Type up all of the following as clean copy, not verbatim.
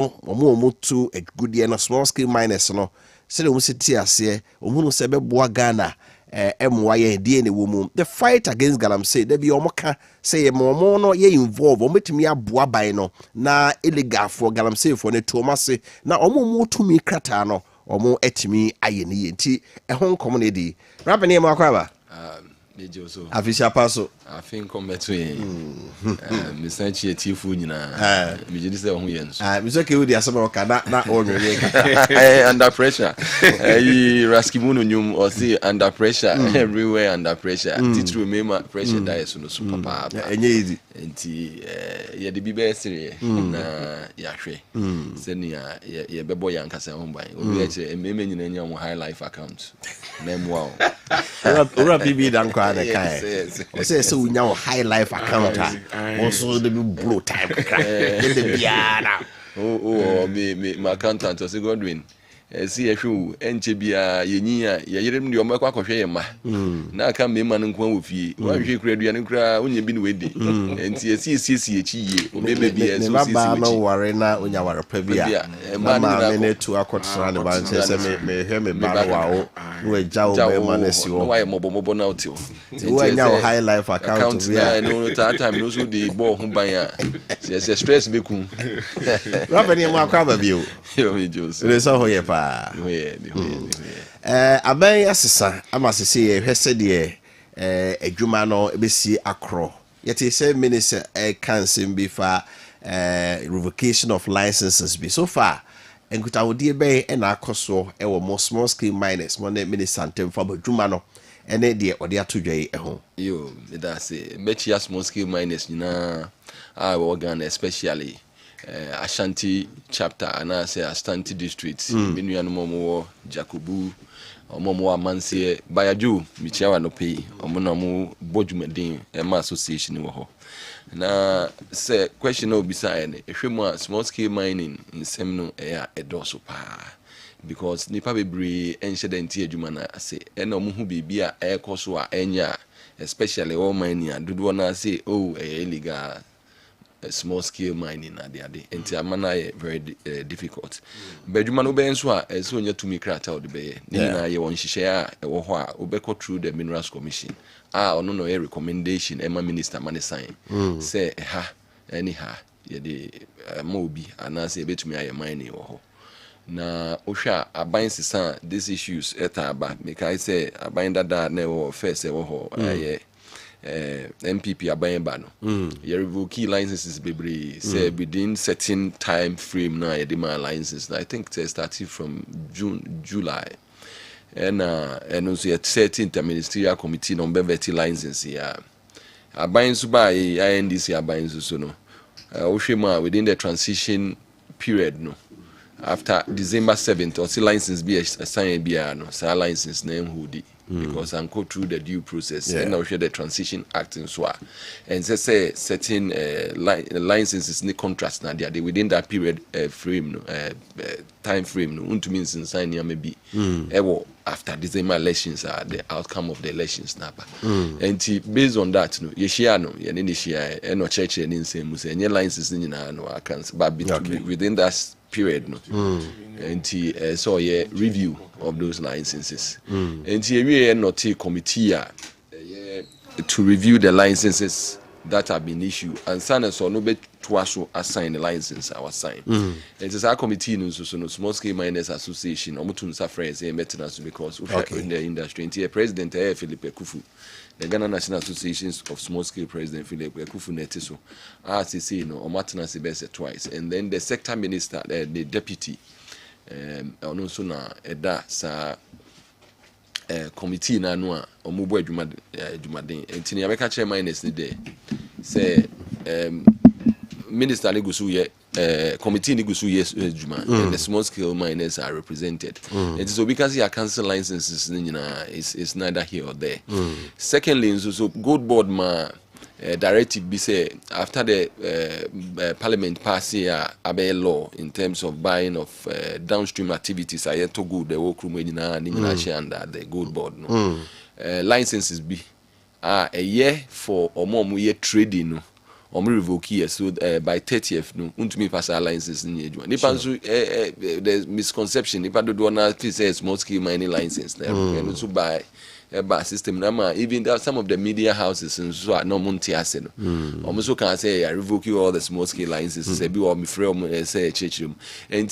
omo to a good year no small scale miners no say the city ase omo se be boa Ghana MYA die ne wo mu the fight against galamsey there be omo ka say ye momo no ye involve omo timi aboa ban no na illegal for galamsey for ne to mase na omo mu tumi krata no omo etimi aye ne ye nti ehon community rabene ma kwaba official paso I think come between Mr. Chief nyina me just say ohun yen so Mr. Kewudi asema ka na onwe under pressure Raskimuno nyum or say under pressure everywhere under pressure titru mema pressure die so no super papa enye easy enti ye de bi be sere na ya hwe se ne ye bebo ya nkasa ho ban obi eche mema nyina nya mo high life account na emwa ora bibi dan kwa na kai o say unya high life account also the blow time the biara me my accountant was Godwin see ehwu enche bia yenyia yeyerem de omekwa akohwe yema na aka mema no nkwa ofie wa hwe kura aduane kura onya bi ne wedi enti esi echiye omebe bia so si ba no ware na onya ware pa bia ma ne to akotra ne ba nche se me he me ba wa o no eja o be ma na si o wa ye mobo na oti o wo anya high life account bia no that time no so the ball ho ban ya se stress be ku rabani mo akwa ba bio yo me jos le so ho ye pa aban asesa amasese ye hwese de adwuma no ebesi akro yete say minister cancel be for revocation of licenses be so far enkuta wodi be na akoso e wo small scale miners mo na minister antem for adwuma no ene de odi atodwai ho yo that say mechi small scale miners nyina Ghana especially Ashanti chapter and I say Ashanti district menuanu momo Jacobu omomo amanse bayaju michiawa no pay omo mo bodwumeden ema association wo ho na say question no beside ehwemu small scale mining nsem no edoso pa because nipa bebre enhyedenti adwuma na say ena omo hu bibia ekoso a enya especially all mining adudo na say illegal small scale mining na they enti amana very difficult beduma no be nso a eso onya tumi krata o de be ni na ye won hihye a wo ho a obekọ through the minerals commission ono no recommendation ema minister man sign say anyhow ye de mobi anase betumi aye mining wo ho na ohwa aban sisa these issues etaba make I say aban dada na wo first wo ho aye MPP abayemba no you revoke licenses bebre say within certain time frame now you demand licenses. I think they started from July and also a certain interministerial committee on beverty license here abayin suba INDC abayin so no ohwema within the transition period no after December 7th or see license be assigned bia no say license name hoodie because and go through the due process and now share the transition act in so and say certain licenses ni contracts na they within that period frame no time frame no unto means in sign ya maybe after December elections are the outcome of the elections na ba and based on that no ye share no ye ni share no church ni nsem say any licenses ni na no accounts but within that period no and so yeah review of those licenses and we not a committee to review the licenses that have been issued and sana so no be to also assign the license our sign it is our committee no so small scale miners association omutun sa friends maintenance because in the industry and president Philip Kufu the Ghana National Associations of Small Scale President Philip Kufu Netiso RCC no omatenance be twice and then the sector minister the deputy also na eda sa committee na no a omubo adwumaden entini abeka chair miners ni there say minister legusu ye committee negusu yes adwuma and the small scale miners are represented it is so because you cancel licenses is neither here or there secondly so gold board ma directive be say after the parliament pass here a law in terms of buying of downstream activities I to go the work room ni share under the gold board no licenses be a year for omo year trading no revoke here, so by 30th no untumi pass our licenses in adwuma nipa so the misconception nipa do na feel say small scale mining license na and so by system na even that some of the media houses and so are no monte ase no almost can say I revoke all the small scale licenses say be or me free say chechim and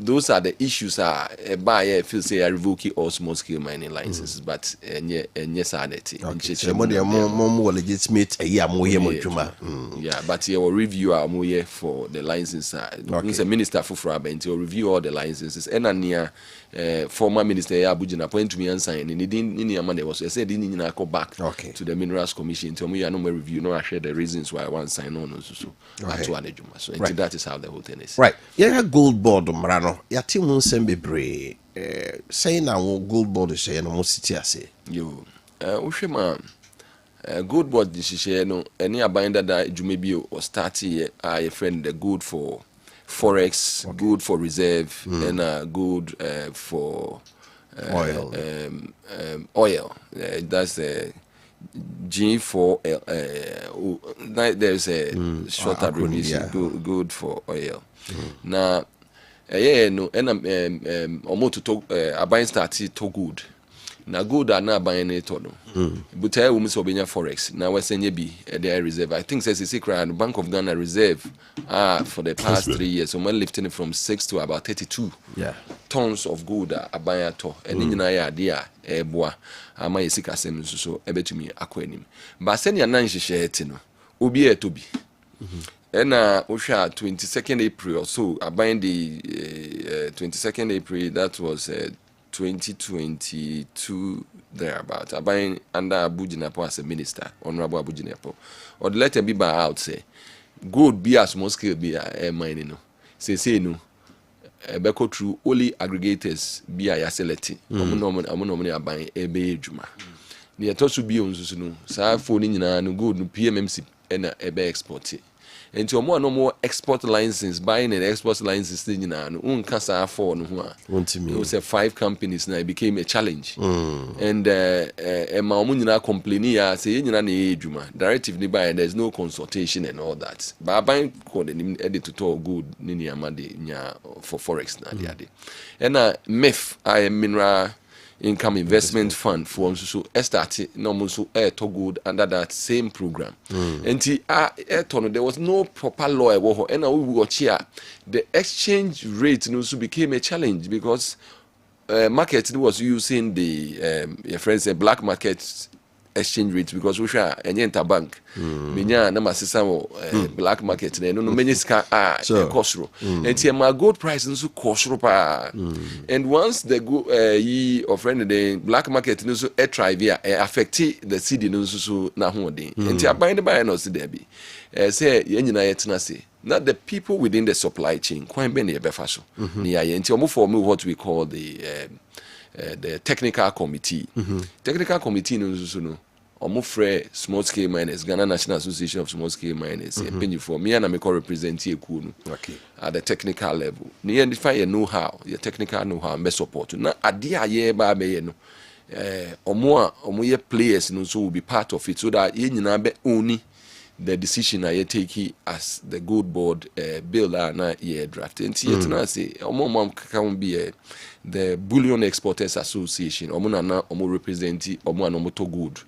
those are the issues are buy feel say I revoke all small scale mining licenses but enye sanity more legitimate yeah but your review are more for the licenses the minister for until review all the licenses and near former minister Abuja appoint me and sign in there was said in go back to the Minerals Commission to me no review no I share the reasons why I want sign on so that is how the whole thing is right yeah gold board mrano ya team nsem bebre say na gold board say no city ase yo uhwema gold board share no any abinder that jume bi o start here a friend the good for forex good for reserve and good for oil. That's G4L. There's a short abbreviation. Good for oil. Now, no, and almost to talk. Buying started to good. Now good are not buying it no. But I will miss obenya forex. Now we send be the reserve. I think says the Bank of Ghana reserve for the past 3 years. So we're lifting it from 6 to about 32 tons of gold are buying to. And in ya dia boa. Ama yesika sem so ebetumi akwanim. But send your nan share it no. Obi to be. And Osha 22nd April or so. I buying the 22nd April. That was 2022 thereabout. I buying under Abuja as a minister, Honorable Abuja. Or the letter be by out say, gold be as small scale be a mining no. Say no. Beko through only aggregators be a select. Amunomani are buying a bay juma. Near to be on no. Sa phone in no good no PMMC and a bay export. And to more no more export license buying an export license thing in Casa for no it was 5 companies now it became a challenge and Mamunina complaining say you juma directive nearby there's no consultation and all that but buying code edit to talk good nini amade for forex na dia and MEF I mineral income investment fund for so started normal so to good under that same program and there was no proper law and we watch here the exchange rate so became a challenge because market was using the your friends say black market exchange rate because we share any interbank menya na masisa black market no menya ska kosro and my gold price nso kosro pa and once the ye of friend the black market nso try via affect the city nso so na ho den and bind by no see there be say yenyina yetena say not the people within the supply chain kwan be na e befa so ni ya enti omo for me what we call the technical committee technical committee nso no free small scale miners, Ghana National Association of Small Scale Miners, and for me and I represent you at the technical level. You identify your know-how, your technical know-how, and best support. Now, at the year by no, or more players, so will be part of it, so that you be only the decision I take as the good board builder na year draft. And see, I say, more can be the Bullion Exporters Association, or represent or good.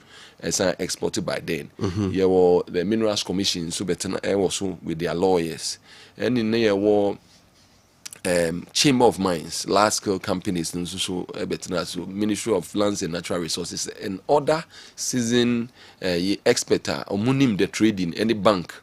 As exported by then. Here were the Minerals Commission, so better also with their lawyers. And in there were Chamber of Mines, large scale companies, and so Ministry of Lands and Natural Resources, and other seasoned experts or munim the trading any bank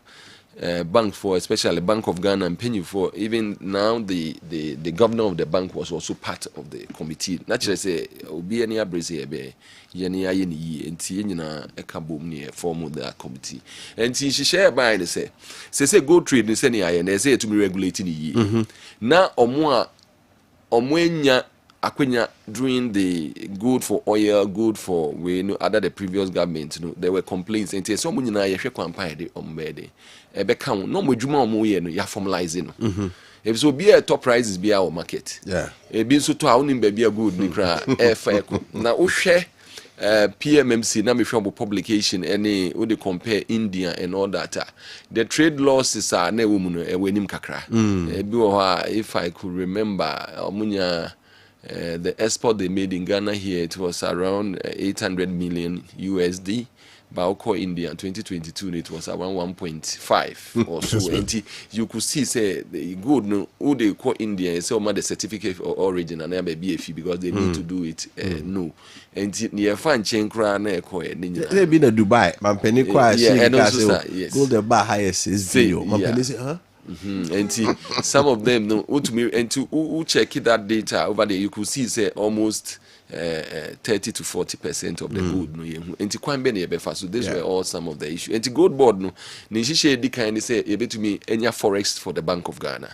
for especially Bank of Ghana and Penny for even now the governor of the bank was also part of the committee. Naturally say obi any abrese ebe yeni ayeni enti nyina ekabom ne form of that committee. And she share by and say go trade ni say ni aye na say to me regulate ni na omo enya akwenya during the good for oil, good for we know other the previous government, there were complaints and so many na yehwe kwampa de ombede ebe kan no modwuma omo ye no ya formalize no if so be a top prices be our market e bi so to a onim ba bi a good ni kra e fa eko na wo hwe PMMC na me hwe publication any we compare India and all that. The trade losses are na wo mu no ewanim kakra. Bi wo ha if I could remember omunya the export they made in Ghana here, it was around 800 million USD. But India in 2022, it was around 1.5 or so. And you could see, say, the good no, who they call India and say, the certificate of origin and there be a fee because they need to do it. No, and near fan chain crown, they been a Dubai, man, penny choir, and also, yes, go the bar highest is video. Huh? And some of them no to me and to who check that data over there you could see say almost 30 to 40% of the gold no and to kwambe na ebe fa so these were all some of the issue and to gold board no ni hihye di kan ni say ebe to me enya forex for the Bank of Ghana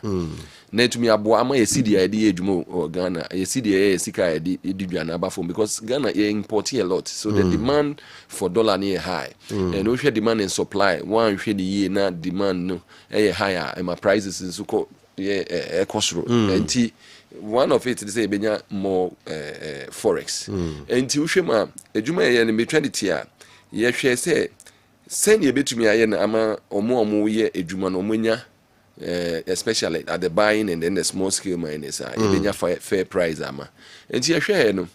na to me abo ama ye cedi ide edwuma o Ghana ye cedi ye sika ide edwua na abafo because Ghana ye import a lot so the demand for dollar near high and we share demand and supply one share the year na demand no higher and my prices is so ekosro and one of it is say benya more forex and you shema edwuma ye na betwa de tia ye hwe say send ye betumi aye na ama omo ye edwuma no omonya especially at the buying and then the small scale miners ye benya fair price ama and ye hwe no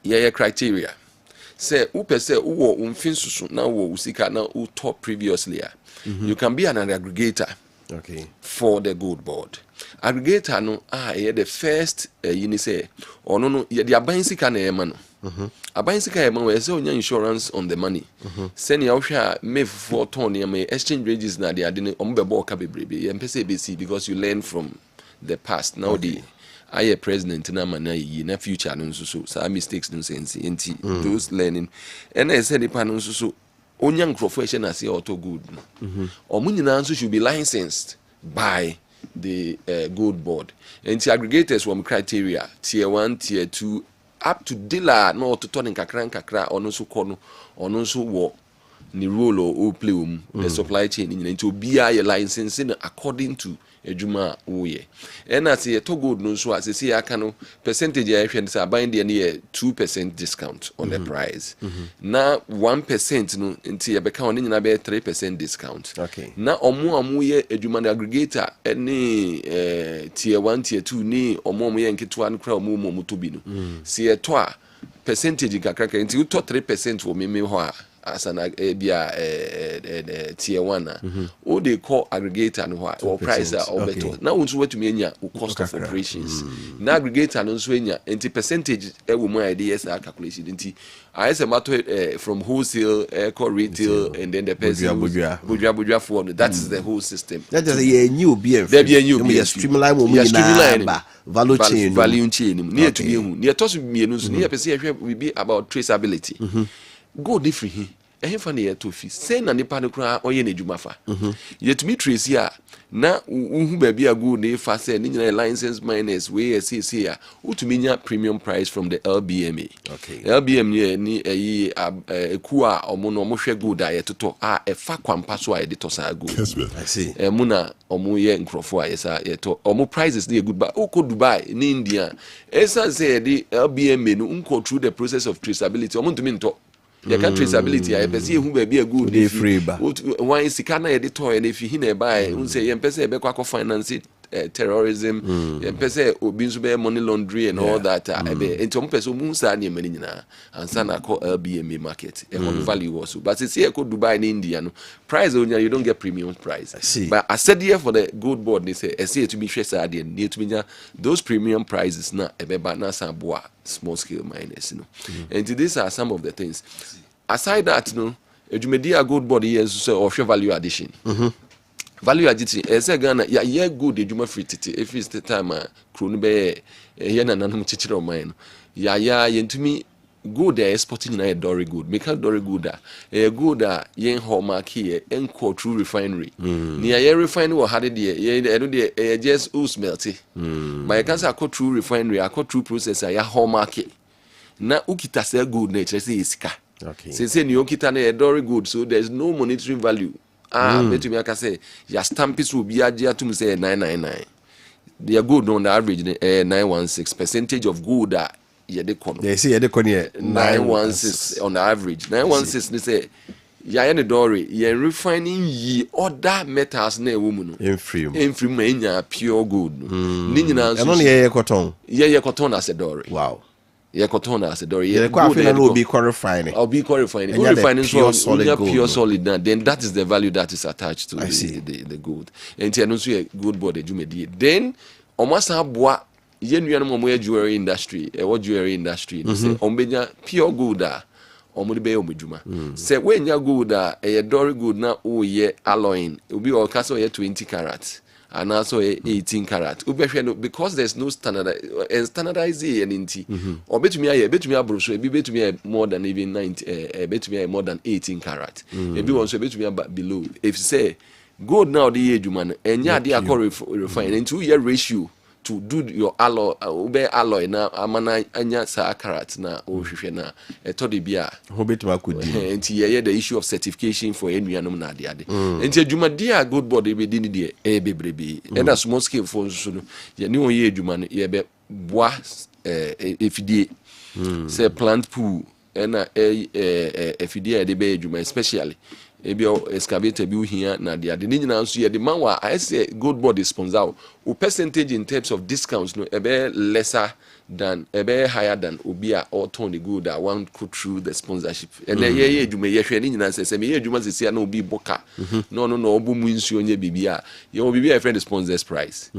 ye criteria say who per se wo umfin susu na wo usika na who top previously you can be an aggregator for the gold board. Aggregator no the first you say or no the abansika na ema no abansika ema we say onya insurance on the money send ya hwa me for ton ya me exchange rates na they ade ombebo ka bebrebe ye mpese bc because you learn from the past now the I president na mana yi na future no so some mistakes no sense enti those learning and I said the panel so onya nkrofo ehye na say auto good no omunyina nso should be licensed by the gold board and the aggregators from criteria tier 1 tier 2 up to dealer no to turn kakra ono so kono ono so wo ni role or play the supply chain into be a licensing according to ejuma woye and as ye to gold no so as say aka no percentage ya hwe say buy there near 2% discount on the price na 1% no nti ye beka on nyina be 3% discount na omo ye ejuma na aggregator any tier 1 tier 2 ni omo ye nketo an kra omo to bi no se ye to a percentage kakra nti to 3% wo me ho a as an tier 1 or they call aggregator no or price or better now want to what to me cost of operations na aggregator no so nya enti percentage e wo mu ideas calculation enti as a matter from wholesale call retail and then the person budua for that is the whole system that is a new BF there be a new BF streamline mo na value chain near to you near to me no so near person we be about traceability go different ehfa na yeto fi say na nipa ne kura oye na edwuma fa yetumi trace a na uhu ba bia go na fa say ni nyina license miners we see a utumi nya premium price from the LBMA LBM ni eku a omo no mo hwe gold a yetoto a efa kwampa so a yedito sa gold I see mu na omo ye nkrofo a yesa yeto omo prices dey good but oko Dubai ni India esa say the LBMA no unko through the process of traceability omo ntumi nto you can traceability I pese hu ba bia good dey free ba why sika na editor na fi hi na buy unse ye pese e be kwa finance terrorism ye pese obi nso be money laundry and all that enti omo pese omu sa na mani nyina ansa na call LBMA market e come value also but see e ko Dubai in India no price onya you don't get premium price but I said here for the gold board they say e say to be hwe sa de ne to nya those premium prices na e be ba na sa boa small scale miners you know and these are some of the things aside that no edwumedi a gold board here so or value addition value addition say Ghana ya good edwuma free titi if it's the time kronu be here na nanum chichire o man ya yentumi gold exporting na dory good make dory good good yen hallmark here enco true refinery ni ya refine wo hade de ye just smelt my cancer co true refinery a co true processor ya hallmark na ukita say good na chere say isika say ni ukita na dory good so there's no monetary value betumi aka say ya stamp is will be agia to say 999 they are good on the average 916 percentage of gold yɛde they say yɛde kɔ ne 916 on average 916 ne say yɛayɛ ne dɔre yɛn refining yi other metals na ɛwɔ mu no ɛmfiri mu ɛnya pure gold no ne nyinaa nso ɛno ne yɛyɛ kɔtɔn as a dɔre wow yɛ kɔtɔn as a dɔre yɛ kɔ afei na obi refining so pure solid na then that is the value that is attached to the gold nti ɛno nso yɛ gold board adwumadie then ɔmo asan aboa yɛn nuanom ɔmo yɛ jewelry industry jewelry industry no sɛ ɔmo bɛnya pure gold a ɔmo de bɛyɛ ɔmo adwuma sɛ wɔanya gold a ɛyɛ dɔre gold na ɔyɛ alloying obi ɔka sɛ ɔyɛ 20 karat and also 18 karat because there's no standardized nti obetumi abro so ebi betumi more than even 90 betumi more than 18 karat ebi won so betumi below if say gold now the adwuma no enya de akọ refine into your ratio to do your alloy na amana anya sa karat na ohwehwe na eto de bia ho betuma akodi enti ye the issue of certification for enuanom na ade enti adwuma dia gold board be di ne de bebrebe and a small scale for so no ye ne oye adwuma no ye be boa efidie say plant pool na efidie de be adwuma especially ebi excavator bi uhia na de ade ne nyina nso ye de manwa I say gold board is sponsor o percentage in terms of discounts no ebe lesser than ebe higher than obi a or turn the gold that one could through the sponsorship and ye adwuma ye hwe ne nyina se me ye adwuma se na obi boka no obo mu nsuo nye bibia ye obi a friend sponsors price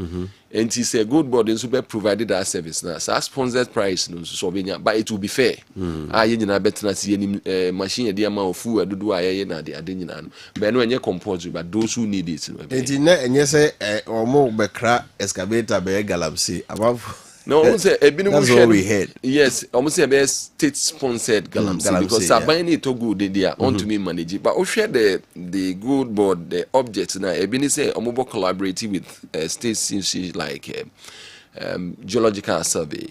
and he say gold board nso be provided that service na so sponsored price no so benya but it will be fair ye nyina betena se ye machine de ama ofu adudu a ye na de ade nyina no but no enye compulsory but those who need it no enti na enye se omo bekra excavator be galamsey above no, that's all we had. Yes, almost say state sponsored galamsey because Sabine to good they are on to me manage it. But we share the gold board, the objects now. Ebini say omobo collaborating with states like geological survey.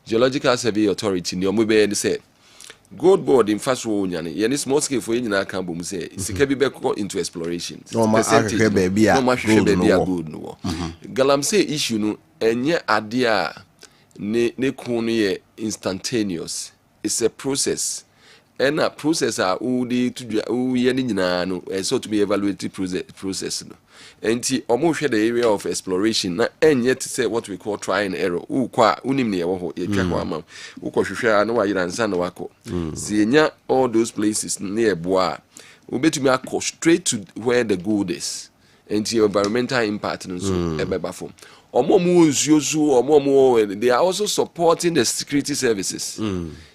Geological survey authority ni omobe say gold board in first wo nyane ye ni small scale for nyina kan bom say sika bi be into exploration. No ma ahwehwe baby a gold no. Galamsey issue no enye ade a ne kun ye instantaneous. It's a process. And a process a udi to ye ni nyina no so to be evaluated process no. Enti omo hwe the area of exploration na enye to say what we call try and error. Kwa unim ne ye wo ho ye twa kwa am. Ukọ hwehwe na wa yiransa na wako. Si enya all those places near boa. Ubetumi akọ straight to where the gold is. Enti environmental impact no so ebeba form. They are also supporting the security services.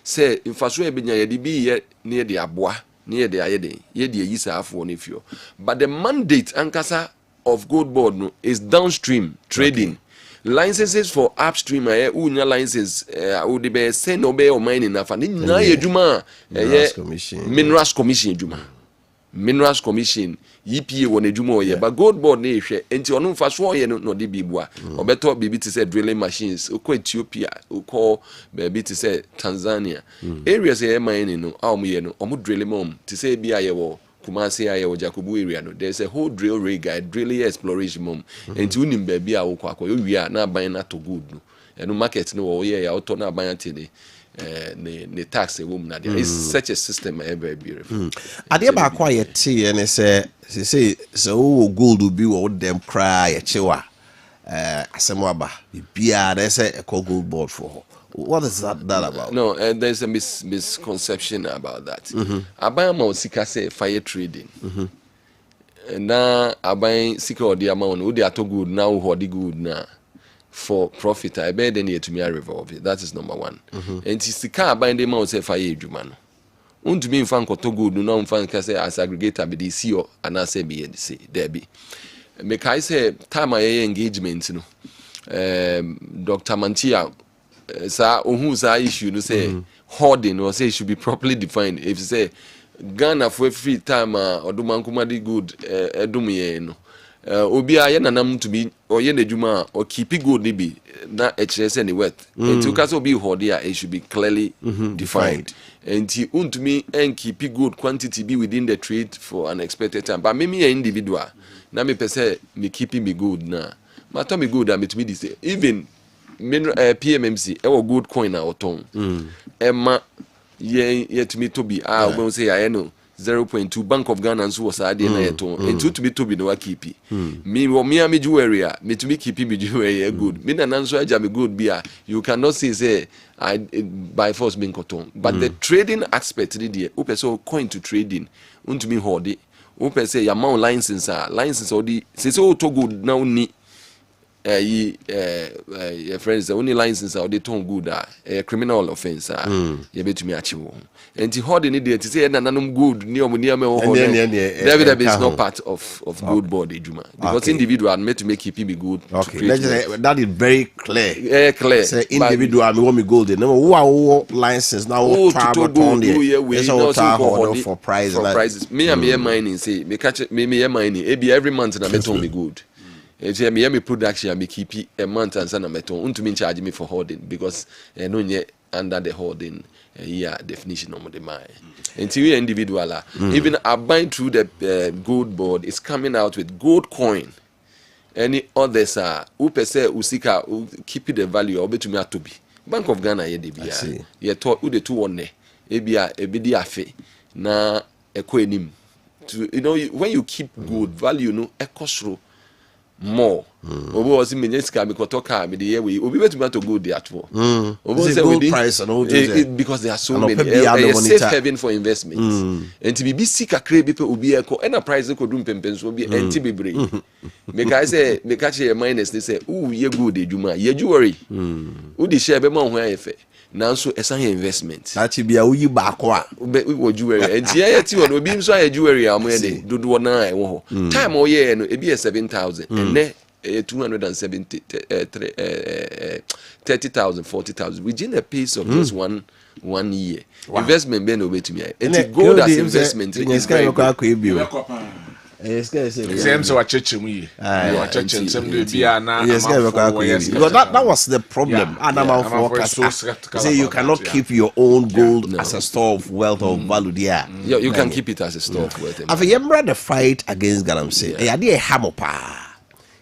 Say infrastructure be near the aboa, near the ayede, ye the yisa afo nefio. But the mandate ankasa of gold board no is downstream trading. Licenses for upstream unya licenses would be send obey or mining na fa ni na yeduma minerals commission juma. Minerals commission EPA won adwuma oye but gold board na ehwe enti ono mfa so oye no de bibua obeto bibi te say drilling machines uko Ethiopia uko bibi te say Tanzania areas e mining no awmo no omo drilling mom te say bia ye wo Kumasi aye wo Jakobu area no there's a whole drill rig guide drilling exploration mom enti unim ba bia wo kwa wi a na aban na to gold no eno market no wo ye ya auto na aban atene the tax woman na there is such a system very beautiful ade ba kwa ye tie ne say so gold will be what them cry a chewa asemo aba bia there say a gold board for what is that about? No, there's a misconception about that. Aban ma sika say fire trading na aban sika odi amount wo de ato gold na wo hodi gold na for profit I bet then to me a revolve that is number one and sika aban de ma say fire adwuma no untumi mfa nkoto gold no mfa nka say as aggregator be the CEO and say be the say there be make I say time I engagement no Dr. Mantia sa ohun sa issue no say hoarding or say it should be properly defined if you say Ghana for free time odumankumadi good edumye no obi aye nanam to be oye nedwuma or keep good ni bi na echese any worth until ka so be hoarding it should be clearly defined and untumi and keep good quantity be within the trade for an expected time but me individual na me pese me keep me good na matter me good and me to me this even PMMC good coin na oton Emma ye to me to be we say I know 0.2 Bank of Ghana nso was ade na yeton enti to be to be no keep me me jewelry me to be keep me jewelry good me na nso aja me good bia you cannot say I by force being cotton but the trading aspect there who person coin to trading unto me hold it who person your amount license or the say so to good now ni your friends the only license or they turn good criminal offense you bet me achieve and the holding it there to say nanum good near me David is not part of good body Juma because individual made to make it be good. Okay, that is very clear. Clear. Say individual me want me gold. No who license now travel on there. It's all for prizes. Me and me mining say me catch me mining. Every month na me turn me good. If you me production, I me keep a month and send a metal. Unto charge me for holding because no yet under the holding definition of the mine. Until we individual, even I bind through the gold board is coming out with gold coin. Any others are who per se usika keep the value or to me to be. Bank of Ghana ye debia. Ye taught who the 2 one ebia ebidi afe na ekoenim. When you keep good value no ekosro more obi was me nyesika me kotoka me the way obi betu to go there to obi say good price and all because there are so many safe haven for investments and to be sika crave people obi eko enterprise ko dum pempenso obi enti bebre me kai say me catch your minus they say ooh ye good ejuma ye jewelry who the share be ma ho ayefe nanso esan investment that bia uyi baako a we jewelry and ye ti won obi nso aye jewelry am ye de dodo na e wo ho time o ye no e bi 7,000 and ne 270 30,000 40,000 within a piece of just one year. Wow. Investment be no way to me and gold as investment is very same so acheche mu yi acheche nsem do bia na because that was the problem say you cannot keep your own gold as a store of wealth or value there. You can keep it as a store of wealth. After you the fight against galamsey e ade hamopa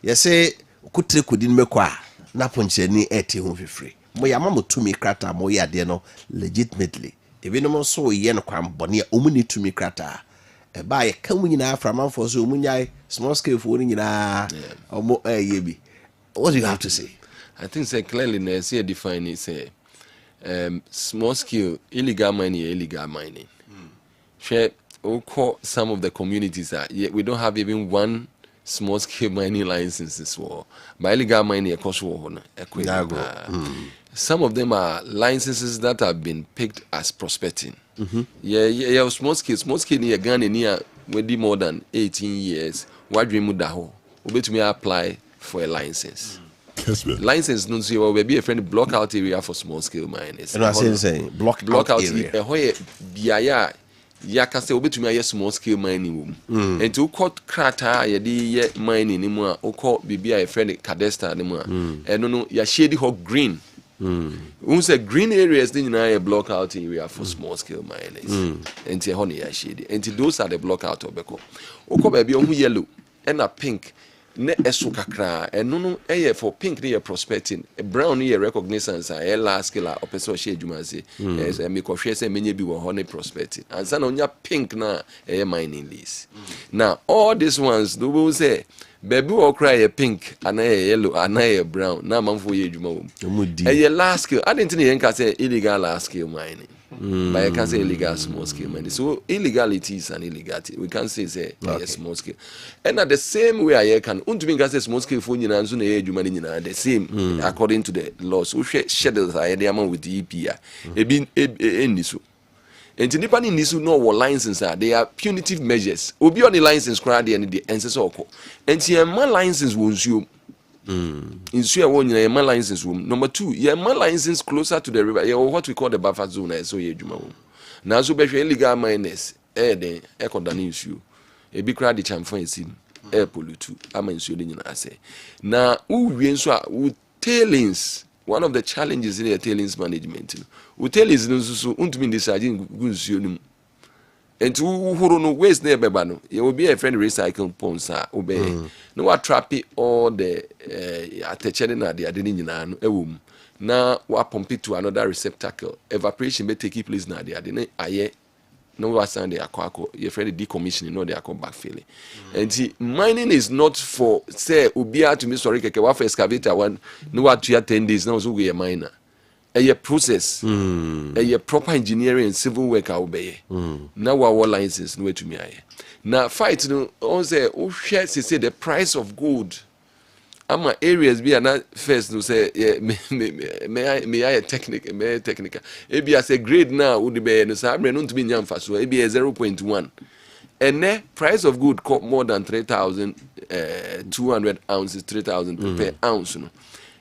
you say kutre kudin mekwa na poncheni eti ho fifiri mo ya mama tumi krata mo ya de no legitimately even no so ye no kwam bone omuni tumi krata ba ye kamu nyina from for so omunyai small scale for nyina omo yebi. What do you have to say? I think say clearly na say define it say small scale illegal mining share some of the communities we don't have even one small scale mining licenses for by illegal mining some of them are licenses that have been picked as prospecting. Small scale near Ghana near more than 18 years. Why dream with that whole? To me apply for a license. License no see will be a friend block out area for small scale miners. And I saying block out area. Ya can say obetumi small scale mining and to cut krata ye mining ni mu a okọ bibia a friend cadastre ni mu a eno no ya shade ho green say green areas then na block out area for small scale miners and ho na ya shade and those are the block out obeko okọ ba bia ohu yellow and a pink ne eso kakra eno no for pink ne prospecting brown ne recognizance a last scale a person share adwuma say me ko hwe say menye bi wo ho ne prospecting and so na onya pink na mining lease now all these ones do we say baby wo cry pink and yellow and brown na manfo ye adwuma wo last scale I didn't think you say illegal last scale mining. But I can say illegal small scale mining. So illegality is an illegality. We can say small scale. And at the same way I can say small scale for you and the same according to the laws. So schedules are the amount with the EPA. And to nipa ni nisu no license they are punitive measures. Obi on the license crowd and the ancestors. And the man license won't you. In Sierra Leone, you have license room. Number 2, you have license closer to the river. You have what we call the buffer zone. So you now so be illegal miners. Then economic issue. A big crowd the champion is air pollute. I'm insuring I say. Now who tailings. One of the challenges in the tailings management. Who tailings no so unto me deciding good and to who no waste never bano. It will be a friend recycling ponsa obey. No what trappy all the attention at the adeninan ewum. Now what pump it to another receptacle. Evaporation may take place na the adene aye. No what sound they are your friend decommissioning, no they are come backfilling. And see, mining is not for say ubia to me sorry keke wa for excavator one no what you 10 days now so we a miner. A process, a proper engineering and civil work I obey. Now our license no way to me. Now fight no on say oh share say the price of gold. Ama areas be na first no say may I technical ebi as a grade now would be no say no to be nyamfa so ebi 0.1 and the price of gold more than 3,200 ounces 3,000 per ounce no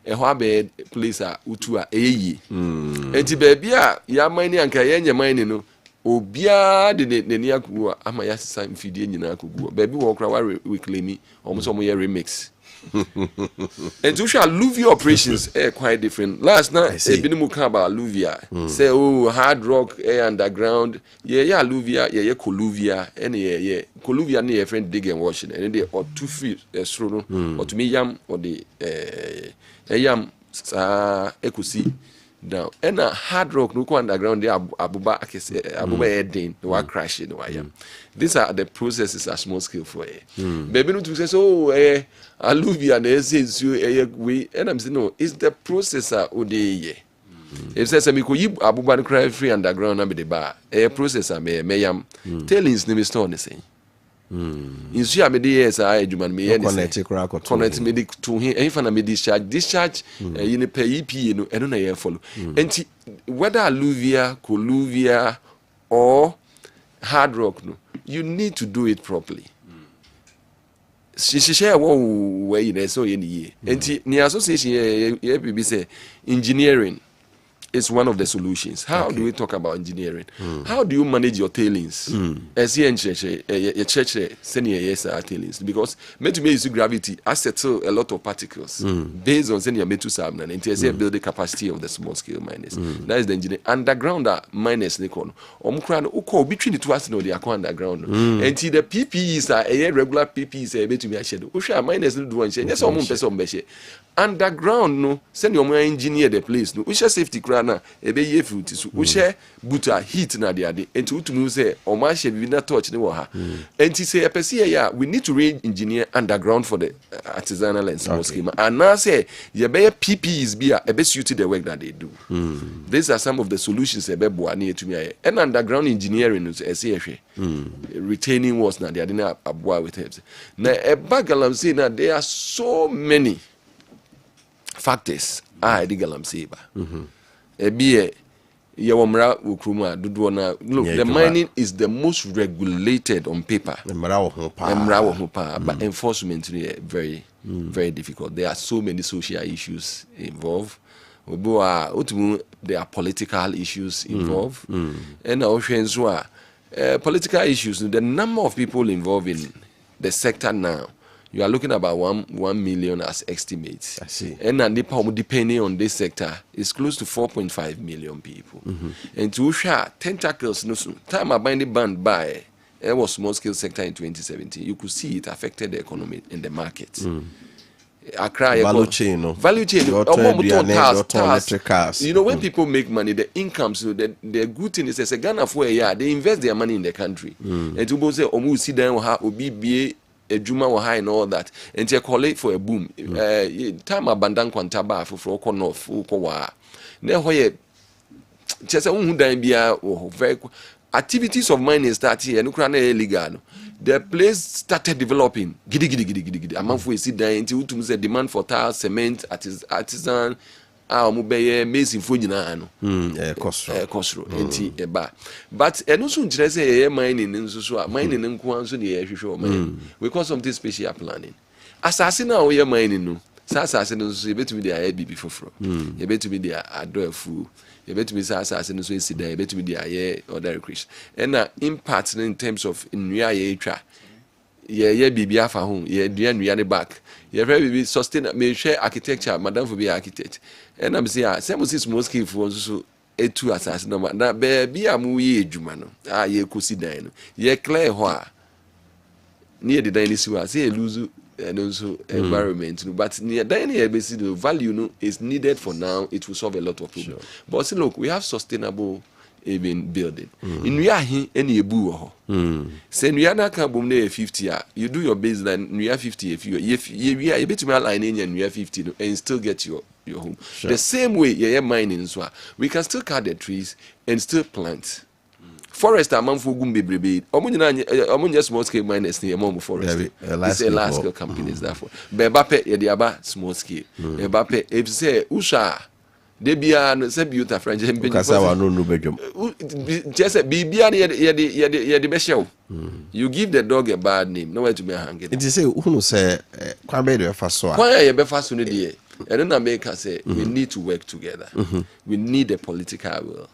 e ho abe place a utu a eyi enti ba bia ya mine anka ya nya mine no obia de ne akuwa ama ya sesa mfidie nyina akuwa ba bi wo kra wa reclaim omo ye remix. And to show alluvia operations quite different. Last night, Binimu about alluvia. Say, oh, hard rock, underground. Yeah, alluvia, yeah, colluvia, and yeah, colluvia near a friend dig and washing, and they or 2 feet, or to me yam or the yam ekusi down. And a hard rock, no underground, they abuba edin, the one crashing, the wire. These are the processes are small scale for baby no to say so alluvia na says you we and I'm saying no it's the processor ode if says me ko yi abuba no cry free underground na be the bar processor me yam tailings ni me store ne say in so me dey yes I adwuma me ye connect me dey to him if na me discharge you ne pay EP no eno na ye follow enti whether alluvia colluvia or hard rock no you need to do it properly. She share one way in so any year. And the association be say engineering is one of the solutions. How do we talk about engineering? How do you manage your tailings? As you church senior yes tailings because meant to me use gravity I settle a lot of particles based on senior metal sabna and to build the capacity of the small scale miners. That is the engineering. Underground miners they call between the two us know they are underground. And the PPEs are a regular PPEs a bit to me I said miners do one share. Yes, underground no send your engineer the place no we share safety na ebe ye fruit so we share buta heat na de ade enti utumi say o ma share bi na touch ne wo ha enti say epese ya we need to re-engineer underground for the artisanal and small scale and now say ye be PPEs bi a ebe suit the work that they do. These are some of the solutions ebe bo na etumi aye and underground engineering no say ehwe retaining walls na de ade na aboa with help na eba galam say na there are so many factors the galam say ba look, the mining is the most regulated on paper. But enforcement is very, very difficult. There are so many social issues involved. There are political issues involved. And also, political issues, the number of people involved in the sector now, you are looking about 1 million as estimates. I see. And depending on this sector, it's close to 4.5 million people. And to share tentacles, no time I bind the band by it was small scale sector in 2017. You could see it affected the economy in the market. Value chain, value chain. Electric cars. You know, when people make money, the income, so the good thing is, as a Ghana for a year, they invest their money in the country. And to both say, "Omu see them obi a juma wa high and all that," and to collect for a boom. Time abandon kwantaba for north wa. Now where just very activities of mining start here. No crane illegal. The place started developing. Gidi. Among we see there until the demand for tile, cement, artisan. Amazing for you know, Costro, but and also say mining in so mining in Kwanso we call something special planning. Assassin now we are mining no. Assassin so bet to be there before. You bet to be there adore fool. You bet to be assassin so see there, you bet to be there other recreation. And impact in terms of in real yeah, Bibia for home, yeah, the back. Yeah, very sustain may share architecture, madam for be architect. And I'm saying, some of this most skillful so etu asase no na be amu ye adwuma no ye kosi dan no ye clear ho a near the dan isi wa say lose and also environment no, but near dan here basic the value no is needed for now. It will solve a lot of problems. Sure. But see, look, we have sustainable even building in we are here any ebu say we are not can boom 50 you do your baseline we are 50 if you are able to align in and we are 50 and still get your home. Sure. The same way yeah mining so we can still cut the trees and still plant. Forest among for Gumbi, Omunya small scale miners near Momo Forest. It's a large scale companies, therefore. Bebape, Yadiaba, small scale. Bebape, if say Usha, they be an say beauty French and Casawa no bedroom. Just be the best show. You give the dog a bad name, nowhere to be hanging. It is who say, Quabe first. Why are you fast on the day? And then America say, we need to work together. We need a political will.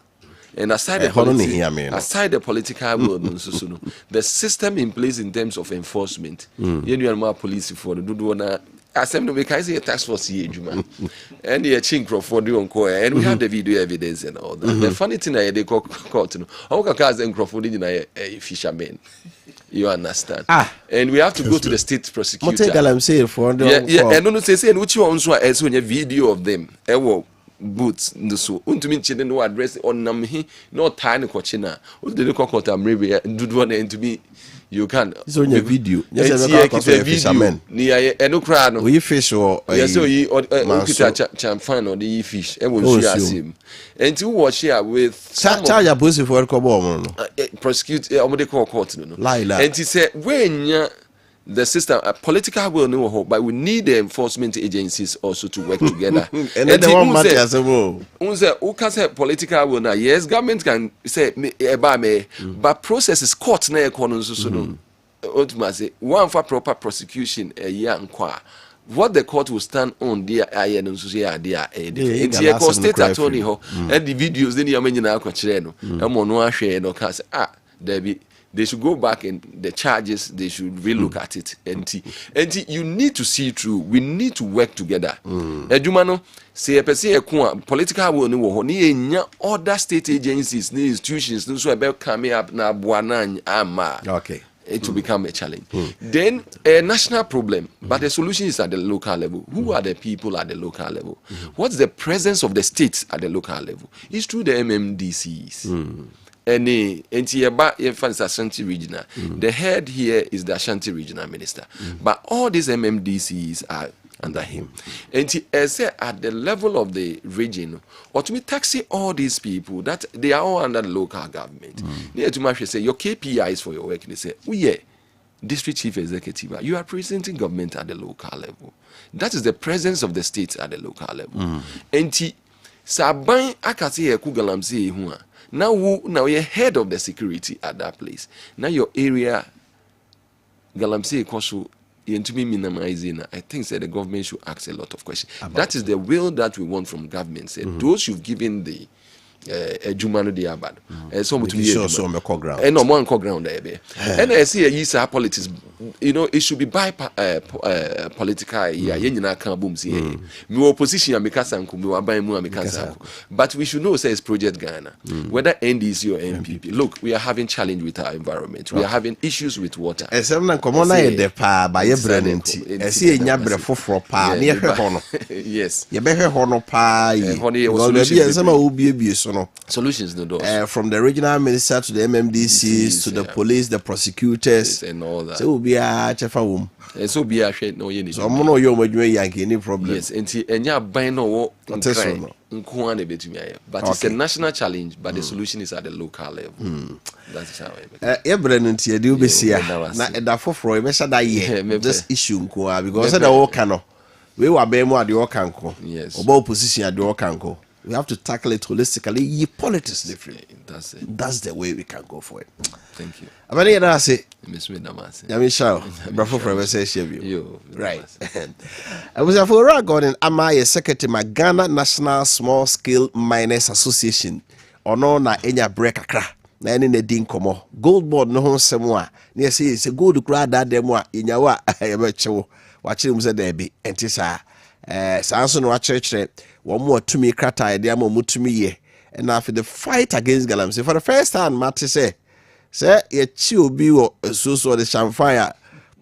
And aside the political will, the system in place in terms of enforcement, you more police for the do assembly we can say a task force here, and the chink for the encore, and we have the video evidence and all that. The funny thing I they call court, how can and Crawford in a fisherman? You understand? And we have to go to the state prosecutor. I'm saying for and don't say which ones were as when a video of them. Boots no so untumi chine no address onam he no tiny kochina o de ko kota mrebe dudu na ntumi you can so your video yes e fisherman ni aye eno kra no we fish or yes so you kita chamfan or the fish e won su asim enti wo share with charge a police for ko bo no prosecute omode court no enti say wenya the system, political will know, but we need the enforcement agencies also to work together. And then one matter as well. Who can say political will now? Yes, government can say but process is court na economy so ultimately one for proper prosecution a year and what the court will stand on there aye no so here there the state attorney ho and the videos then you mention na akwakyere no e mo no ahwe no ka say they should go back and the charges, they should relook at it. And you need to see through. We need to work together. Ejumano, say a person political will no ni other state agencies, ni institutions, no so about coming up na buana ama. Okay. It will become a challenge. Then a national problem, but the solution is at the local level. Who are the people at the local level? What's the presence of the states at the local level? It's through the MMDCs. The Ashanti regional. The head here is the Ashanti regional minister, but all these MMDCs are under him. And at the level of the region, or to me taxi all these people that they are all under the local government. Near to much say your KPIs for your work. They say, oh yeah, district chief executive, you are presenting government at the local level. That is the presence of the states at the local level. And Saban akasi kugalamsi hua. Now you're head of the security at that place. Now your area, Galamsey Kosu, to be minimizing. I think that the government should ask a lot of questions. That is the will that we want from government. Those you've given the Jumano de Abad, some to be on the ground, and no one ground there. And I see a use of politics. You know, it should be by political. Yeah, can't boom. See, we opposition Amikasa, we are buying more Amikasa. But we should know, say, it's Project Ghana, whether NDC or NPP. Look, we are having challenge with our environment. We are having issues with water. And some common idea by a brand. I see a yabre for pa near her honor. Yes, you better honor pie. Solutions no from the regional minister to the MMDCs to the police, the prosecutors, and all that. So be a chefa so be a shade no yen. So mono yo yankee any problem. Yes, and ya buy no but it's a national challenge, but the solution is at the local level. That's how I do be here. Na for this issue because the all cano. We were being more at the Okanko. Yes. About position at the Okanko. We have to tackle it holistically. Politics differently. That's it. That's the way we can go for it. Thank you. I'm going to say, Miss Midamasi. I'm sure. Bravo for a session. You right. I was a for Gordon. Am I a secretary? My Ghana National Small Scale Miners Association. Or no, na enya break a crack. Na any ne din komo. Gold board no semwa. Near say it's a good crowd that demwa in yawa. I watching him say there be. And this Sanson wa church. One more to me crata idea mo mutumi ye and now for the fight against galamsey for the first time Mate say ye chi obi wo so the champagne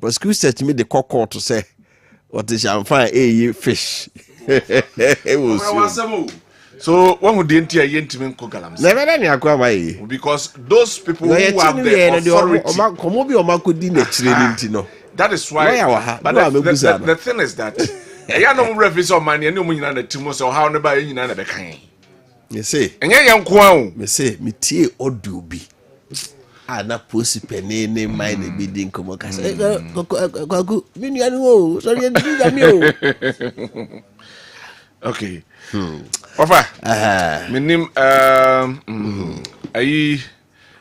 prosecutor to me the court to say what the champagne fish it was so when we didn't hear yentimi nko galamsey never any akwa mai because those people who have the authority that is why but the thing is that I no reference on money and no money na timo so how no buy nyina na be kan you see enye yanko an me say me tie odu bi ana posi penene mai na bi din komo kasa kwaku mi nua no o sorry ndi ga mi o okay Wofa minim ayi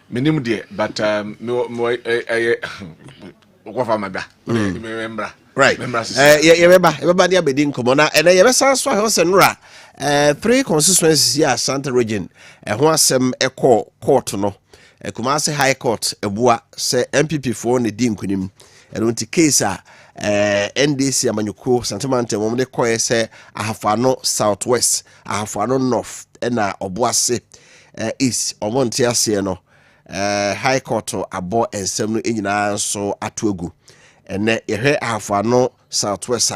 minim de but Wofa mabia remember right everybody abedin komo na and ye besan so ho se nura 3 constituencies here Santa region ho asem ekọ court no Kumasi High Court ebua se MPP for ne di nkunim eno nti case a NDC amanyuko Santamante mo de koye se ahafano southwest ahafano north na oboase east omonte ase no High Court abo ensem no enyina so atoagu ene yehwe ahafano southwest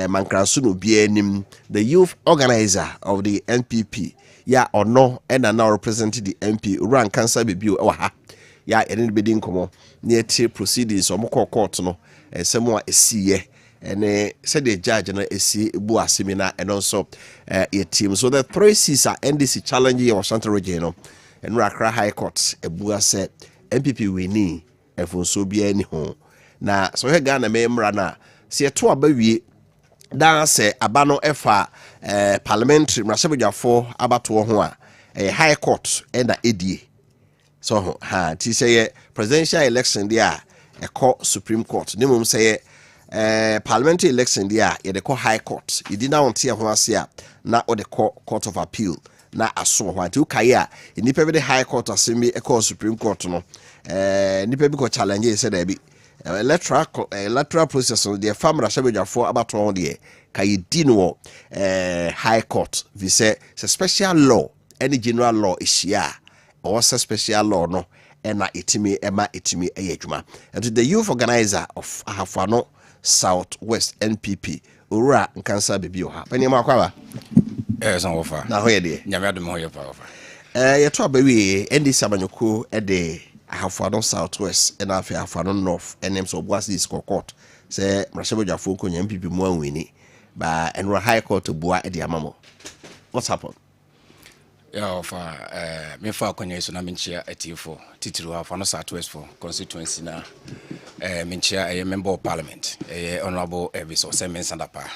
mankranso no bia nim the youth organizer of the NPP ya ono ena na represent the MP run cancer baby ewa ha ya ene bedin komo na etie proceedings omko court no semo a esiye ene said the judge na esi bu asemina and also a team so the 3 seats are NDC challenge your Central region no and Accra High Court ebu ase MPP wini efonso bia ni ho na so he Ghana memra na se to abawie dan se abano efa parliamentary mrasebujafo abato ho a High Court enda edie so ha ti say presidential election dia call Supreme Court nimum say parliamentary election dia ye de call High Court idi na wonte ho ase a na o de call Court of Appeal na aso ho anti ukai a nipa be de High Court asemi call Supreme Court no nipa bi ko challenge say da bi electoral process on the family Shabejafo about on the Kayidino High Court. We say it's a special law, any general law is here, or a special law no, and itimi Emma itimi ejuma. And to the youth organizer of Ahafano Southwest NPP, Ura and Cancer Bibioha. Penny Makwa. Wofa. Now here dear. Nyamadu moyo power. Your top baby, Andy Samanyoko a day. Ahafano Southwest and Ahafano North and names of was this court. Say Mrashabujafo ko MPP mo anwini ba Enro High Court to bua edi amamo. What's happened? Yeah, me fa konye so na menchia etifo titiri Ahafano Southwest for constituency na menchia a member of parliament honorable Evis Osemen Sandapa.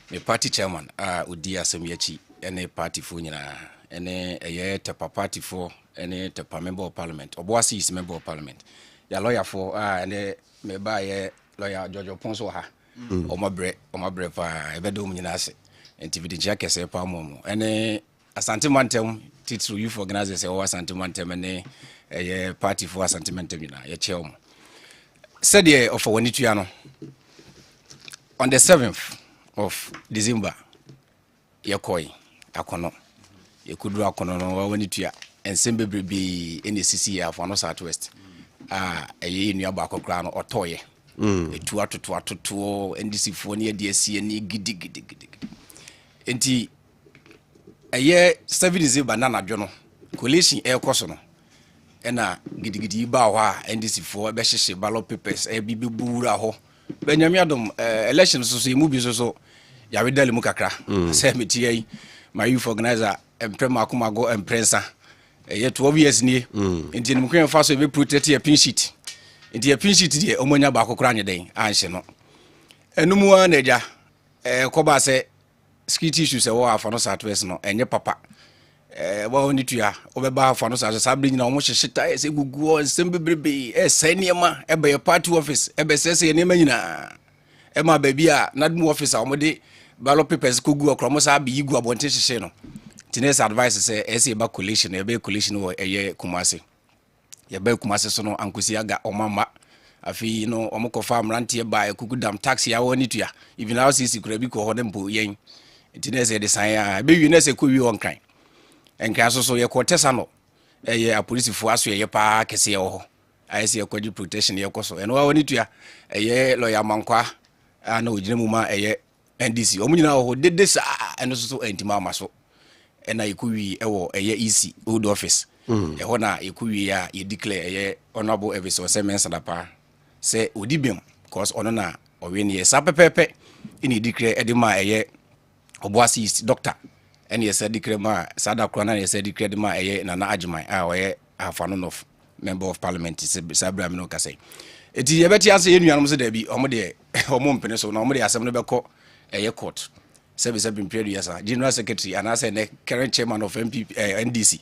Me party chairman udi asem yachi ene party fo nyina ene tepa party fo ene tepa member of parliament oboasi is member of parliament ya lawyer for ene me ba ye lawyer Jojo Ponso ha omabre pa ebedo nyina ase enti vidigia kese pa momo ene Asante Mantem titru youth organizer se o Asante Mantem ene party for Asante Mantem nyina ye cheom said ye of wanitua no on the 7th of December ye koi akono ye kudru akono no wanitua ensembe bebre NCC Ahafano Southwest eye nua akokra no otoye etu atoto NDC fo ne DSC ni gidi enti eye 7 December na nadwo no coalition koso no ena gidi ba ho a NDC fo be hyehye ballot papers bibibura ho benyamiadom election so mu bi so ya wedale mu kakra say metie my youth organizer emprema akomago emprensa ye 12 years ni enti nim kwen fa so be protect your pin sheet enti your pin sheet die omonya ba akokora nyeden anhye no enumu a na eja koba se security issues wo Ahafano Southwest no enye papa wa oni tua obeba Ahafano Southwest sabri nyina omo hyehyeta ese gugu ensem bebrebe seniema ebe party office ebe sese enema nyina ema baby a nadmu office a omo de ballot papers kogu okromo sa bi yigu abonte hyehye no tines advice say ese ba coalition ebe coalition wo eye Kumase ye ba Kumase so no ankosi aga omama afi no omokofa amrante ba ekugudam tax ya woni tua even now sisi kura bi ko ho dempo yen tines e design a be wi na se ko wi on kan enka so ye kotesa no eye apolisifoɔ aso ye pa kese ye ho ayese ye kwaji protection ye koso eno wa woni tua eye lawyer mankwa ana ogina mu ma eye NDC omunyina ho dede sa eno so entima amaso ena yekuwi ewo eye EC old office eho na yekuwi ya ye declare eye honorable Elvis Osemensadapa say odibem cause ono na oweni ye sapepepe ini declare edima eye oboasi doctor ene ye say declare ma sada kro na ye say declare ma eye Nana Ajuman oye afano of member of parliament sabra me no ka say eti ye beti ase ye nuanom se da bi omo de omo mpene so na omo de asem no beko eye court service have been previous general secretary and as a current chairman of NDC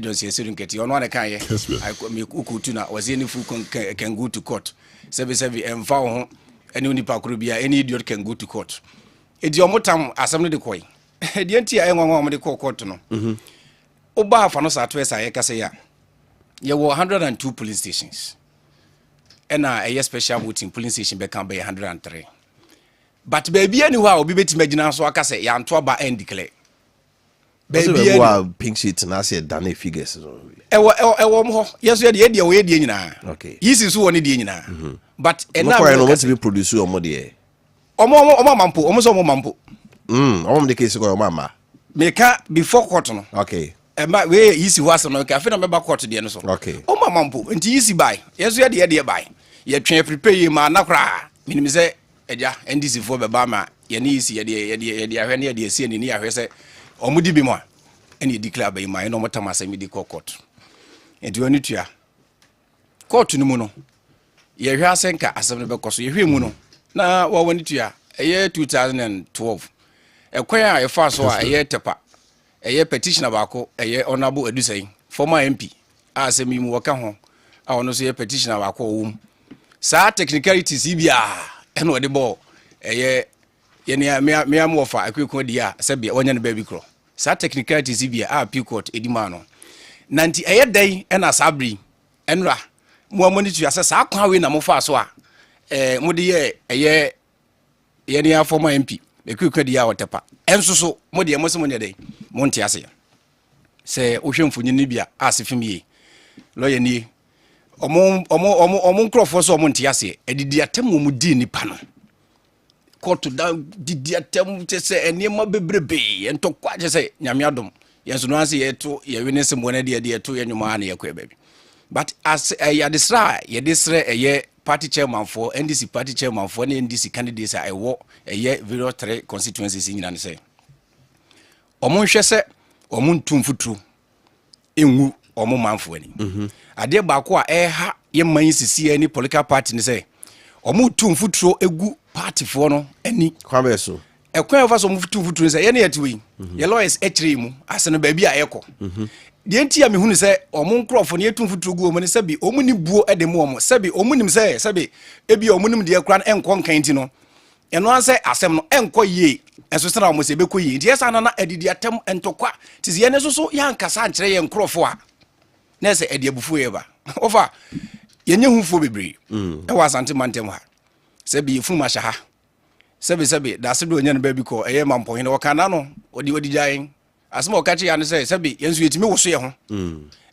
Johnson Sirinketi on one kind I me ukutuna was any fool can go to court service have found any nipa kurubia any idiot can go to court it your motam assembly the coin the entire one the court no oba for no southwest I can say there were 102 police stations and a special voting police station become by 103. But baby anywhere obi betime gina so aka say ya nto ba end declare baby anywhere pink sheet na say dane figures ewo mo yeso ye de we de nyina okay yisi so woni de nyina but ena no want to be produce omo de omo mampo omo so omo mampo omo de case ko mama meka before court no okay ema we yisi ho asem no ka fe na meba court de no so okay omo mampo nti yisi bai yeso ye de bai ye twen prepare ma na kra minimi say eja NDC fo be ba ma ye ni isi ye ahwe ne ye sie ni ahwe se omudi bi mo ene declare ba ma no motama asemi di court enti oni tua court no mu no ye hwe asenka asem no be koso ye hwe mu no na wa woni tua eye 2012 ekwan a ye fa so a eye tepa eye petitioner ba ko eye honorable Edusai former MP asemi mu waka ho a ono so ye petitioner ba ko wum sa technicalities bia eno ode bo eye ye me am Wofa akwekun dia sebia wonya ne baby kro sa technicalities bia a appeal court edima no nanti eye dan ena sabri enra mo amoni tu ase sa kwa we na mo fa so a mo de ye ne ya former MP akwekun dia wotepa enso so mo de mo se mo ne dan mo nti ase se wo hwemfunyi ni bia asefim ye lawyer ni omo nkrofo so omo ntia se edidi atem mu di nipa no court da didi atem te se enema bebrebe entokwa je se nyame adom yenso no ase yeto ye witness mo na de yeto yenwuma na yakwa baby but as ya desra ye desre eye party chairman for NDC party chairman for NDC candidates I wo eye 03 constituencies nyina ne se omo hwe se omo ntumfutru enwu omo manfo ani ade ba ko a ha ye man sisi ani political party ne say omo tumfutro egu party fo no ani kwabe so ekwan fa so mo tumfutro say ye ne yetwe ye lawyers echire mu ase no ba bi a yeko de enti ya me hunu say omo nkrofo ne tumfutro gu omo ne sabi omo ni buo ede mu omo sabi omo nim say sabi ebi omo nim de ekran enko nkan ti no eno an say asem no enko ye enso sena omo se be ko ye de esa na adidi atem entokwa tisi ye ne so ya nkasa ankire ye nkrofo a nese ediabufu eba ofa yenye hunfo bebre e wa asante mantem ha se bi fu ma shaha sebe da se do nya ne ba bi ko eye mampo hene wo kana no odi jayen asema o kachi ya ne se bi yensu yetimi wo so ye ho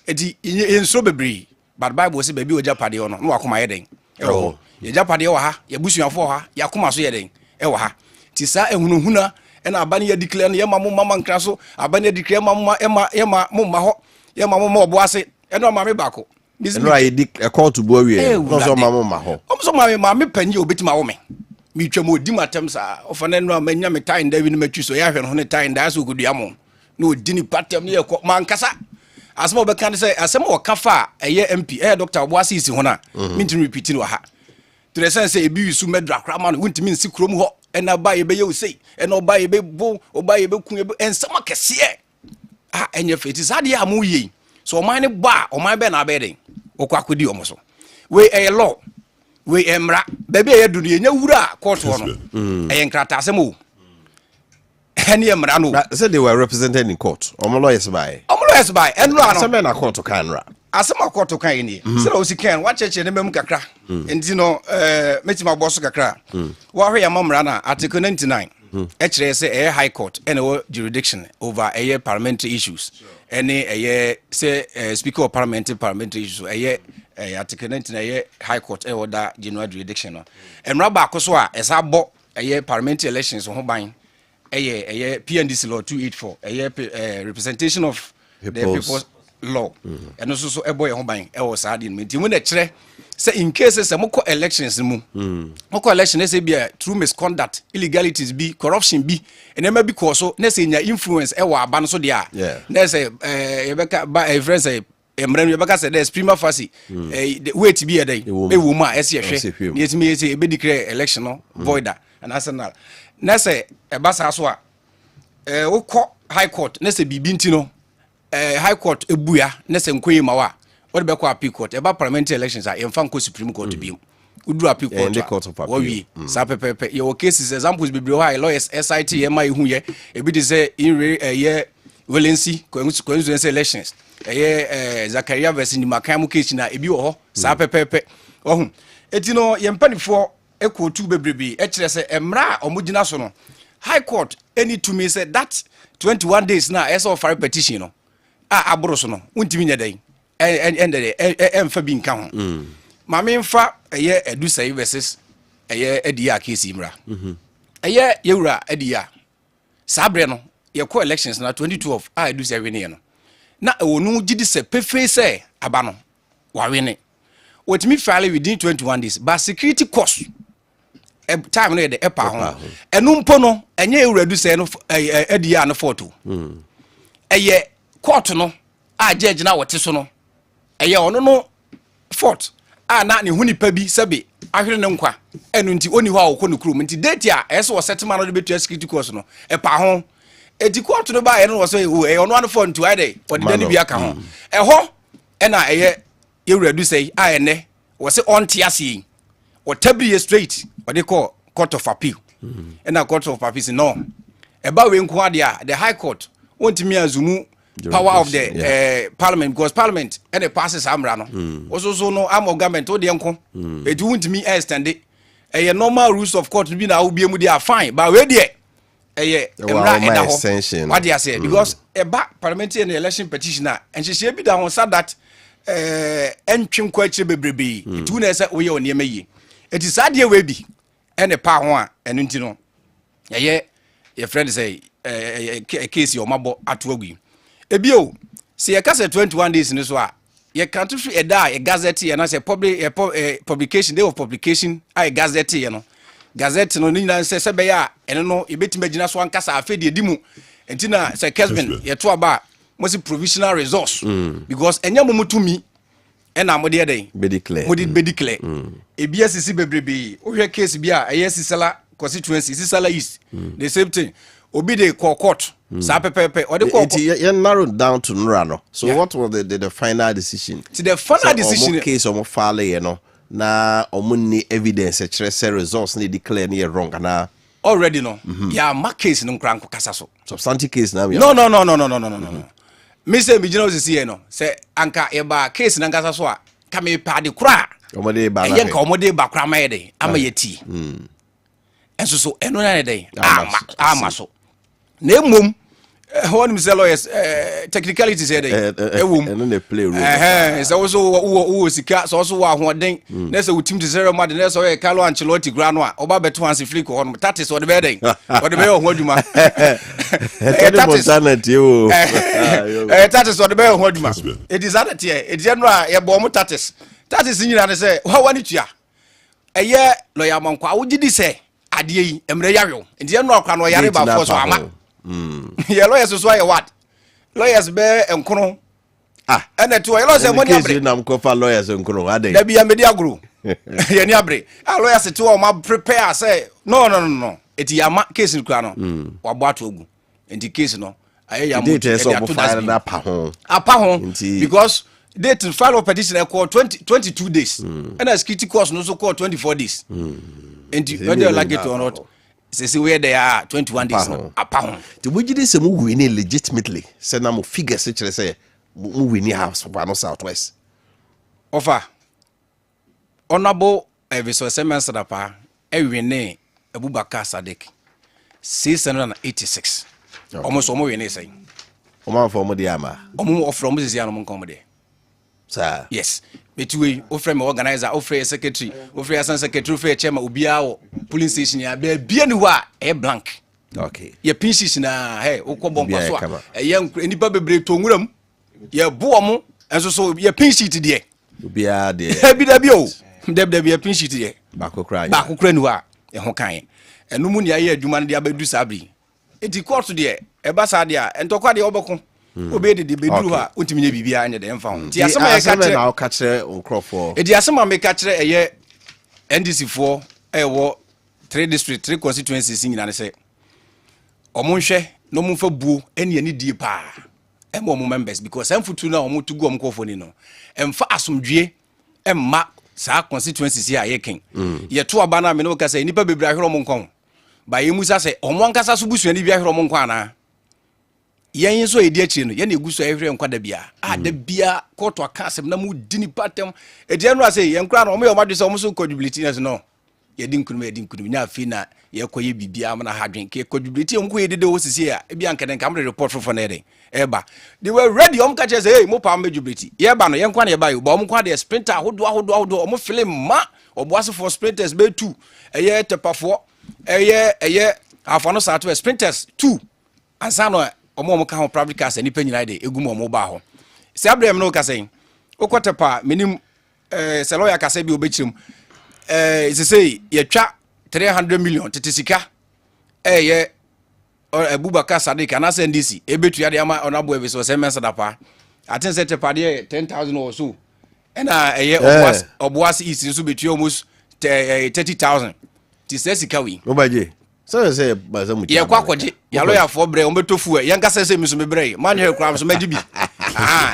edi yenso bebre but bible se ba bi o japade ho no no akoma ye den e ho ye japade ho ha ye busuafo ha ya akoma so ye den e ho ha ti sa ehunuhuna e na abane ye declare no ye mama nkra so abane declare mama mama ho ye mama oboase eno mama bako eno ayi dik court bo wie no so mama ho so mama panyi obetima wo me mi twam odi matem sa ofane no amanya me time da wi no matwi so ya hwe no ne time da so godua mo no odi ni patem ne yakọ mankasa asema obeka say asema o kafa eye MP Dr. Oboase isi ho na mintin repeat no ha to the sense say ebi wisu medra krama no wuntimi nsi krom ho ena ba ye be ye usei ena oba ye be bo oba ye be kun ye be ensama kese enye feti sade amu yi so oman ne ba oman be na abeden okwakodi omo so we law we emra baby ye du ye nya wura court ho no nkrata asemo ene emra no say they were represented in court omo lawyers by enro ano asema na court kanra asema court kan ni say o si kan wa cheche ne mem kakra enti no metima boss kakra wa hwe ya mamra na article 99 actually say a high court and a jurisdiction over a parliamentary issues any a say speaker of parliamentary issues a article 19 a high court or that general jurisdiction and rabba koswa as a bo a parliamentary elections on buying a PNDC law 284 a representation of the people's law and also so a boy home buying was adding me when the say in cases some moko elections mu moko election say be true misconduct illegalities be corruption be and may be cause so na say nya influence e wa aba no so dia na say yebeka ba a friend say emran yebeka say there's prima facie wait be dey e wo ma ese hwe yetimi say e be declare election no void and national na say e ba sa so a wo high court na say bibi ntino high court ebuya na say nkoyi mawa what be called appeal court about parliamentary elections are in fanko supreme court be udru appeal court what we sa pepe your cases examples be why lawyers SIT my hu ye e be say in ye Valency coincidence elections Zakaria versus ni makamu case na e bi ho sa pepe ohun etino ye mpanifo ekotu bebrebe e kire say emra omugina so no high court any to me say that 21 days na as of file petition no aboro so no untimi nyadan emfa bi nka ho ma me mfa eye edusai versus eye edia case imra eye yewura edia sabre no ye ko elections na 2012 edusai wene no na wonu gidi se pefe se aba no wa wene wotimi file within 21 days but security cost time no de epa ho enu mpo no enye yewura edusai no edia no photo eye court no judge na wote so no eye ono no fort na ne hunipa bi sebe ahwere ne nkwa enu nti oni ho awoko ne krom nti date a ese wo settlement no de betua security course no epa ho eti court no ba ye no wo so ono an for ntu ade for the day bi aka ho ho na eye yewuradu sei ne wo se on tiase wo tabri straight what they call court of appeal na court of appeal no eba we nko ade a the high court wontimi azumu power of the parliament because parliament and the passes amra no also no am government o de enko it won't me extend it a normal rules of court be na wo bia mu they are fine but we there emra and ho what they say because eba parliamentary and election petitioner and she be that one said that entwem kwa chire bebrebe it won say we on niam yi it is sad we bi and the pa ho a enu nti no your friend say case your mabo atwagui ebio se ye kase 21 days ni so a ye can't free a gazette and I say publication day of publication a gazette ye no gazette no ni na se be ya eno no e betima gina so ankasa afedi edimu enti na se Kessben ye to aba mo si provisional resource because enya mo mutumi ena mo de den be declare ebia sisi bebrebe o hwe case bia e sisala constituency sisala east the same thing obi de court sa pepepe or the court you narrowed down to Nurano. So what was the final decision? To the final decision case of file you know na omuni evidence e chere results ni declare ni wrong na already no ya ma case no kranko kasa so substantive case na no me say me gina osisi no say anka e ba case na kasa so a ka me pa de kura omode ba na ye ka omode ba kura ma ye de ama yeti enso so eno na de ama so na mum one say lawyers technicalities here dey ewum eno na play role so wo sika so so wa hoden na say utim to zero mad na so e Carlo Ancelotti grano a oba beto hansi flick ho that is what the bed what the be ho aduma that is what the be ho aduma it is that here it general ye bo mo that is nyina ne say wa wani tua eye lawyer mankwa wo gidi say ade yi emre yawo enti no akwa no yare ba for so ama yeah lawyers so why what lawyers be enkono and to lawyers say money abre na mkofa lawyers enkono ade da bia media group ye ni abre lawyers to o ma prepare say no eti ya case kwa no wabo ato ogu enti case no aye ya mo apa ho because date to file a petition I call 22 days and a security course no so call 24 days and whether you like it or not say where they are 21 days apa the we did say we win legitimately say na mo figure say we win house for no southwest offer honorable Eviso Semen Sadapa e win Abubakar Sadiq 686 almost almost we say Oma for mo dia ma almost from this year no come there sir yes between offer me organizer offer secretary offer assistant secretary offer chairman obia wo polling station ya be bia ni wa e blank okay ye pinches na hey ukobom paso a ye enipa bebre to nwuram ye bo mo enso so ye pinches de obia de bi da bi o de ye pinches de ba kokra ni wa e ho kan enu mu ne aye adwuma no de abedu sabri enti court de e ba sa de a entokwa de oboko obe de beduru ha ontimi nye bibia anya de emfa ho ti asema ye ka kire na ka kire onkrofo edi asema me ka kire eye NDC for wo 3 district 3 constituencies nyina ne se omonhwe no mumfa buo ene ani die pa emo mo members because emfutu na omo tugu omkofo ni no emfa asomdwie emma saa constituencies ya yeken ye to aba na me no ka se nipa bebra hwero mo nkon ba ye musa se omo ankasa so busuani bia hwero mo nkon ana yen so edi akire no ye na eguso ehwere nkwada bia da bia court aka asem na mu dini patem edi anu ase ye nkra no omo ye omadwe se omo so credibility no ye din kunum nya afi na ye koye bibia amana hadwen ke credibility omo ko ye dede wo sisi a bia nkene nka mo report fofo na ede eba they were ready omo ka che say hey mo pa credibility ye ba no ye nkwa na ye ba yo ba omo kwa de sprinter ahodo omo film ma oboase for sprinters be 2 eye tepafo eye afano sa to sprinters 2 ansa no omo ka ho public cars ni panyina de egum omo ba ho se abrem no ka say okotepa menim se lawyer ka say bi obechim say ye twa 300 million tetisika ye Abubakar Sadiq anase NDC ebetu ya de ama onabo ebi so se mensa dapa atin se tepa de 10,000 or so na ye oboas east so betu almost 30,000 ti se sika wi obaje so say bazamu ye kwakoje ya lawyer for bre ombetofu ye nka se mi so mebre man he kram so magibi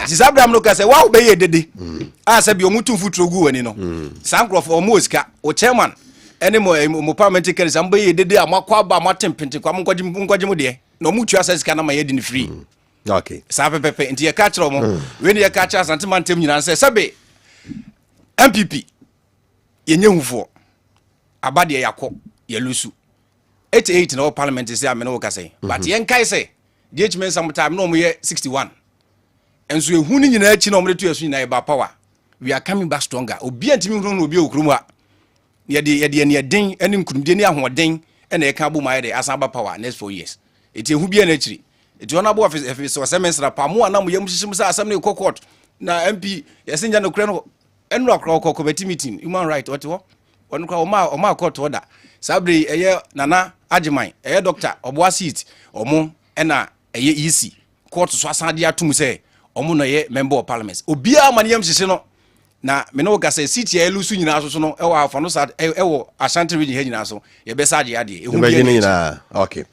si Abraham no ka se wa obeye dede se bi omutu futuro gu wani no sankrofo omoska o chairman ene mo parliamentary am beye dede amakwa aba matempente kwa nkwaje mu de na omutu asasika na ma ye di ni free okay sa pepepe enti ye ka kire mo we ne ye ka kire asante mantem nyina se sebe MPP ye nyehufo abade yakọ ye lusu 88 na parliament say amene wo ka say but ye nkai say DH men sometime no mo ye 61 enso ehu ni nyina achi na omre to yesu nyina ba power we are coming back stronger obi antimi huru no obi okurum a ye de ne den ene nkurumde ne ahoden ene ye ka bo ma ye de asan ba power next 4 years eti ehu bia na achiri eti ona bo office so semester pa mo na mo yam hihim sa asam na court na MP yesenja no kure no enu akra committee meeting human right what wo onu kwa o ma court order sabri eye nana agiman eye doctor oboa seat omo ena eye EC court so asade atum se omo no ye member of parliament obia maniyam hihye no na me no ga se seat ye lusu nyina so no e wa afa no sa e wo Ashanti region he nyina so ye be sade ade e hu nyina okay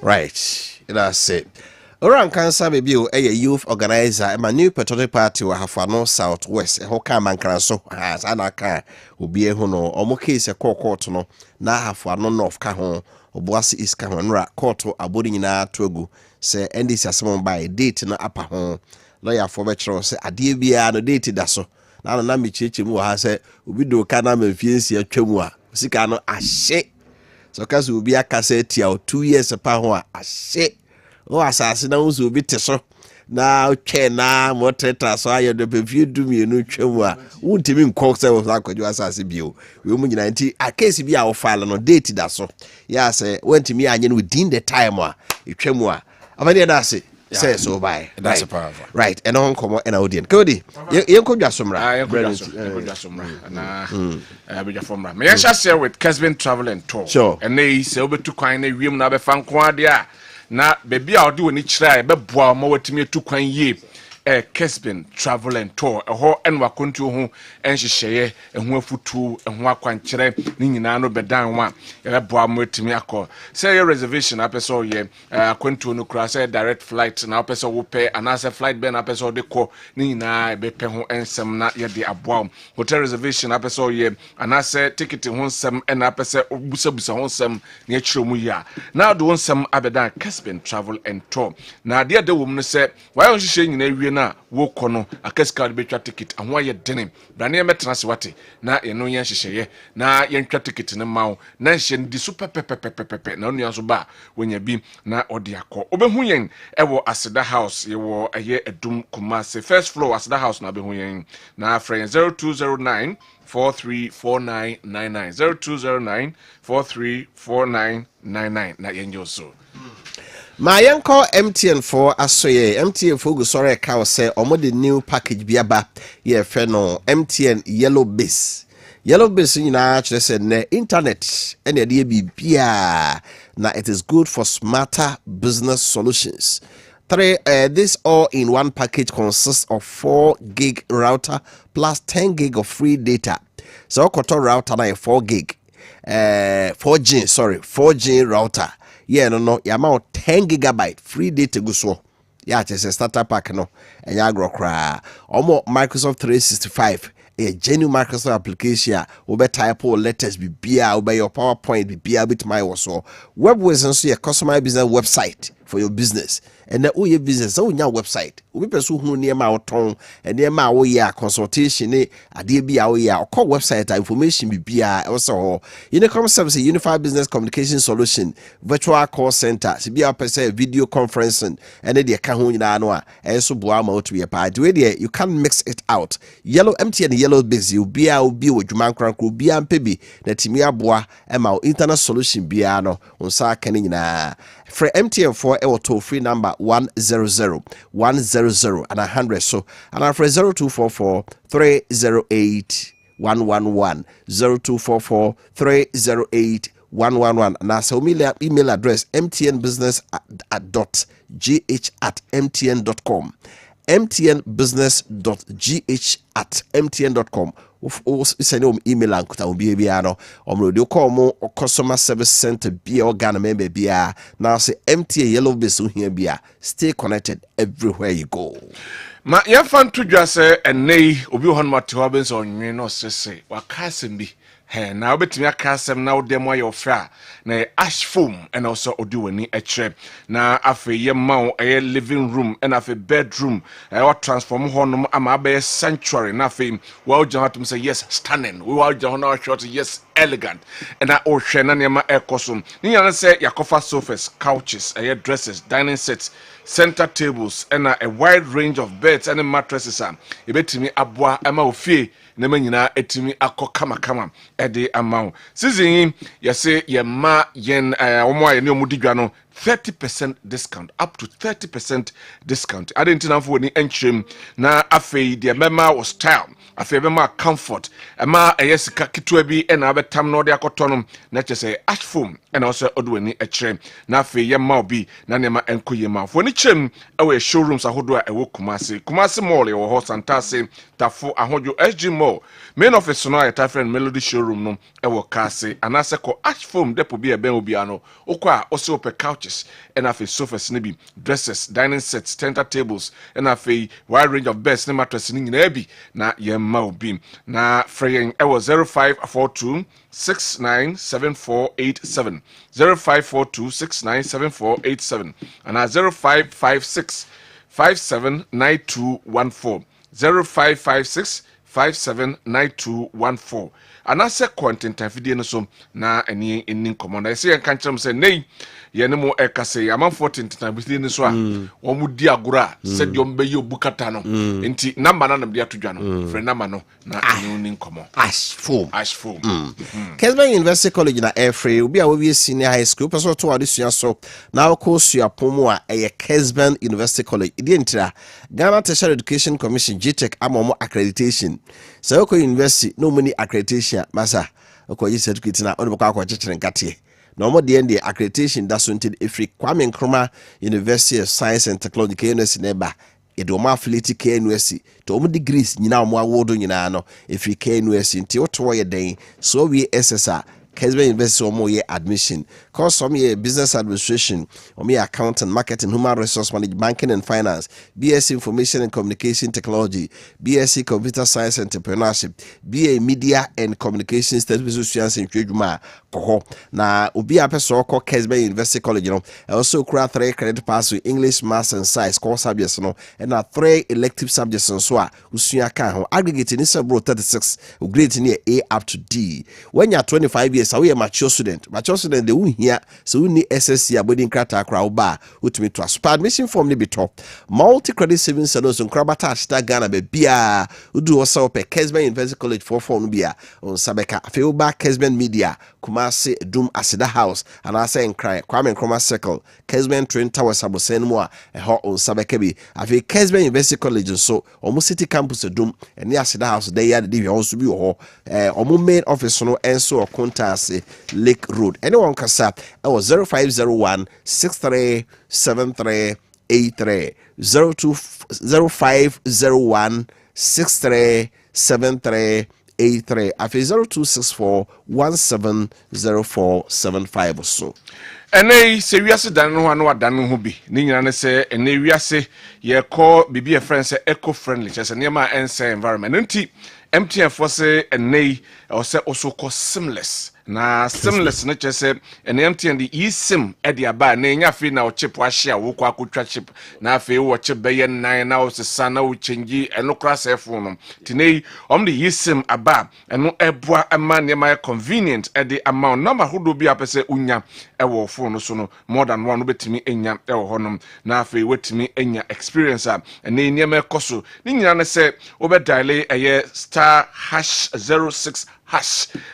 right that's it. Oran kansa baby o youth organizer a new patriotic party wa Hafano Southwest ho ka mankran so ana ka obi ehu no omo case court no na Hafano North ka ho oboase East ka ho nra court abodi nyina togu se NDC asem by date na apa ho lawyer for betro se ade bia no date da so na me cheche mu ha se obi do ka na mafiensi atwamu a sika no ahye so ka so obi aka se tia 2 years pa ho a ahye o asase na uzo bi teso na twe na motreta so aye do pefie du mienu twam a wuntimi nkọ se wo akwadwo asase bio we mu nyina nti a case bi a wo file no date da so ya say wantimi anye no within the time a etwam a abane da se say so bye that's a powerful right and on come and audience kodi yen ko dwasomra na abija fomra me yan share with Kessben Travel and Tour sure and they say obetu kwan na wiem na be fa nko ade a na bebi a odi woni kira e beboa ma watimi etu kwan ye Kessben Travel and Tour ho enwa kontu ho enhyehyeye eho afutu eho akwankire ni nyina no bedan wa e beboa ma watimi akọ say reservation apeso ye akwantu no kura say direct flight na apeso wo pe anase flight be na apeso de ko ni nyina e be pe ho ensem na ye de aboa hotel reservation apeso ye anase ticket ho nsem na apese busabusa ho nsem na akiro mu ya na do nsem abedan Kessben Travel and Tour na de wo mu no say why on hyehyeye nyina wie na wo kono akaska de betwa ticket ahwa ye dene brane metena se wate na ye no yen hyehyeye na yen twa ticket ne mawo na hye ndi super pepepepepe na onu so ba wonya bi na ode akọ obehu yen ewo Aseda House ye wo eye Edum Kumase first floor Aseda House na behu yen na friend 0209 434999 0209 na yenjo so ma yanko MTN for asoye MTN for go sorry ka say omo the new package biaba ye fe no MTN yellow base nyina kire say ne internet ene de bibia na it is good for smarter business solutions. This all-in-one package consists of 4 gig router plus 10 gig of free data. So, koto router na 4 gig, 4G router. Yeah, no, yamao 10 gigabyte free data go so. Yeah, it's a starter pack no. And ya grow cry. Omo Microsoft 365. A genuine Microsoft application ube type or letters be bia ube your PowerPoint be bia bit my also web was also a customer business website for your business and the your business so your website we pursue who near my tongue and near my way consultation ade bia we or call website information be bia also in the common service unified business communication solution virtual call center si bia person video conferencing and the account nyina no a so boa ma to be pa the you can mix it out yellow MTN yellow base you bia obi odwuma nkranko bia mpebi na timi aboa e ma internet solution bia no onsa kan nyina for MTN for a toll free number 100 and 100 so and for 0244 308 111 0244 308 111 and as email address mtnbusiness.gh@mtn.com mtnbusiness.gh@mtn.com send email and kuta obi bia no omro call mo customer service center bia organ member bia now say MTN yellow base here bia stay connected everywhere you go ma yefan to dwa se enei obi hon matewa ben so onwe no sese wakasem bi he na obetimi akasem na odem ayo fra na ash foam and also odi wani ekre na afe ye mawo living room and afe bedroom what transform honum ama abe sanctuary na afe wa ojahatum say yes stunning we wa ojahatum short yes elegant and that o hwe na nema ekosum ni yana say yakofa sofas couches dresses dining sets center tables and a wide range of beds and mattresses ebetimi aboa ama ofie na manyina etimi akọ kama ede amount season yese ye ma yen omo aye ne omudidwa no 30% discount up to 30% discount adentina fo ni enchim na afei de mema was style afei mema comfort ama eyesika kitwa bi na abetam no de akotonom na chese ash foam na also odwani ekire na afei ye ma obi na nema enkoye ma fo ni chem ewe showrooms ahodo a ewo Kumasi mall ye wo ho Santase Tafo ahojo SG mall main office no ayeta friend Melody showroom no ewo Kase anase ko ash foam depo bi ebe obi ano okwa ose ope couches and afei sofas ne bi dresses dining sets center tables and afei wide range of beds ne mattress ni nyina bi na ye ma obi na fraying ewo 0542 697487 0542 697487 and 0556 579214 0556 579214 anase content afidie no so na eni nkomo na ese yanka nkyerem se nei ye ne mo ekase amanfo tintan afidie no so a wo mu di agora se de ombe ye obukata no enti number na de atodwa no frɛ number no na eni nkomo ash foam Kessben University College na airfree obi a we senior high school person to adusua so na ko suapomu a eye Kessben University College idi ntira Ghana Tertiary Education Commission GTEC amomo accreditation so ko university no money accreditation masa ko yi certificate na on boko akọ chechere nkate no mo de end accreditation da so nted efri Kwame Nkrumah University of Science and Technology KNUST neba edo ma affiliate KNUST to mo degrees nyina mo awodo nyina no efri KNUST nti woto ye den so we SSR Kessben University omo ye admission. Course some ye business administration, omo ye accounting, marketing, human resource management, banking and finance, BSc information and communication technology, BSc computer science and entrepreneurship, BA media and communications science and traduma koho. Na obi apeso ko Kessben University College no. Also kura 3 credit pass with English, Maths and Science core subjects no. And 3 elective subjects and so usua kan ho. Aggregate in Bro 36 grade near A up to D. When you're 25 years, we are mature student. Mature student, they won't hear, so we need SSC, aboding crata crowd bar, which me trust. Admission form be top. Multi credit savings centers on Krabata, hashtag Ghana, be beer, who do also pay Kessben University College for phone beer on Sabeka, Feoba, Kessben Media, Kumasi, Doom Asida House, and I say and cry, Kwame Nkrumah Circle, Kessben Train Tower, Sabosenmoa, a hot on Sabekebi. I feel Kessben University College, so almost city campus, Doom, and the Asida House, they had the also be or main office no enso or contase Lake Road. Anyone can say I was 0501 637383 0501 637383 after 0264 170475 or so. Ene se wiase dan no anu adan no ho bi ni nyina ne se ene wiase ye call bibi a friend say eco friendly chese niam ense environment nti MTN for say ene or say also call seamless na seamless na chese ene MTN the eSIM e dia ba na nya fi na o chip wa share wo kwa akotwa chip na afi wo chip be ye nan na o sesa na o change eno kra se phone no tinei om the eSIM aba eno eboa ama niam convenient e the amount number hodo bi apese unya ewo phone so no more than one betimi enya ewo honom na afi wetimi enya experience a ene niam ekoso ni nyina ne se obe dial eye *#06#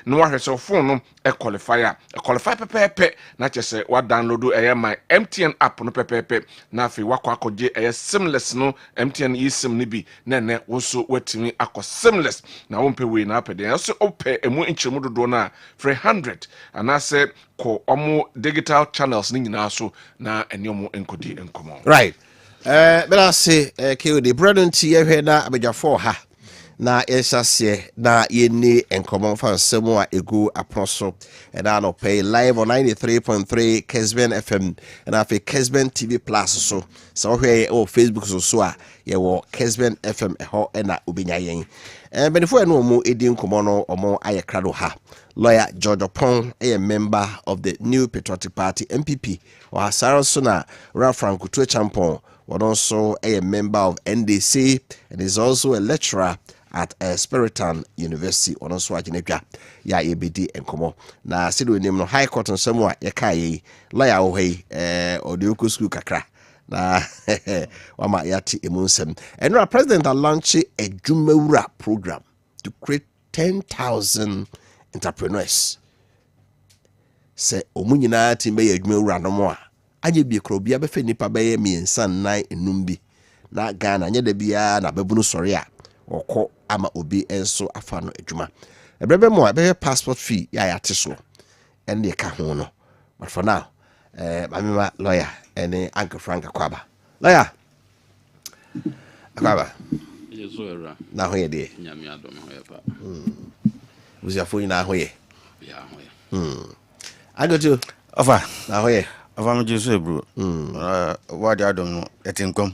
no wa hweso phone no e qualify pepepe na chese wa download my MTN app no pepepe na afi wakọ akọje seamless no MTN eSIM ni bi na ne woso wetimi akọ seamless na wonpe we na apede so ope emu nchemu dodo na 300 anase ko omo digital channels ni nyina so na enyomo enkodi enkomo Right. But I say KOD Brandon T here na abejafo ha na yesase na yeni enkomo fa semo a egu aproso and I no pay live on 93.3 Kessben FM and I Kessben TV Plus so here o Facebook so a ye wo Kessben FM ho na obinya yen but before no mo edi nkomo no omo ayekrado ha lawyer George Opon a member of the New Patriotic Party MPP or Sarasuna Franco Champon was also a member of NDC and is also a lecturer at Spiritan University on also Ajinepia ya EBD enkomo na sido nim no high court nsemo a yekai lawyer ohei odioko school kakra na wama yati emunsem and our president launched a Jumewura program to create 10,000 entrepreneurs say omunyina timbe ya Jumewura no mo a anye bi krobia be fe nipa be miensa nan enum bi na Ghana anye da bia na babunu sori a oko ama obi enso afa no adwuma ebrebe mo a be passport fee ya yate so en de ka ho no but for now mamima lawyer ene Uncle Frank Akwaba lawyer Akwaba yeso era na ho ye de nyame adom ho ye pa uzia fo na ho ye ya ho ye agoto Ofa na ho ye Ofa me jesu bro wadi adom no etinkom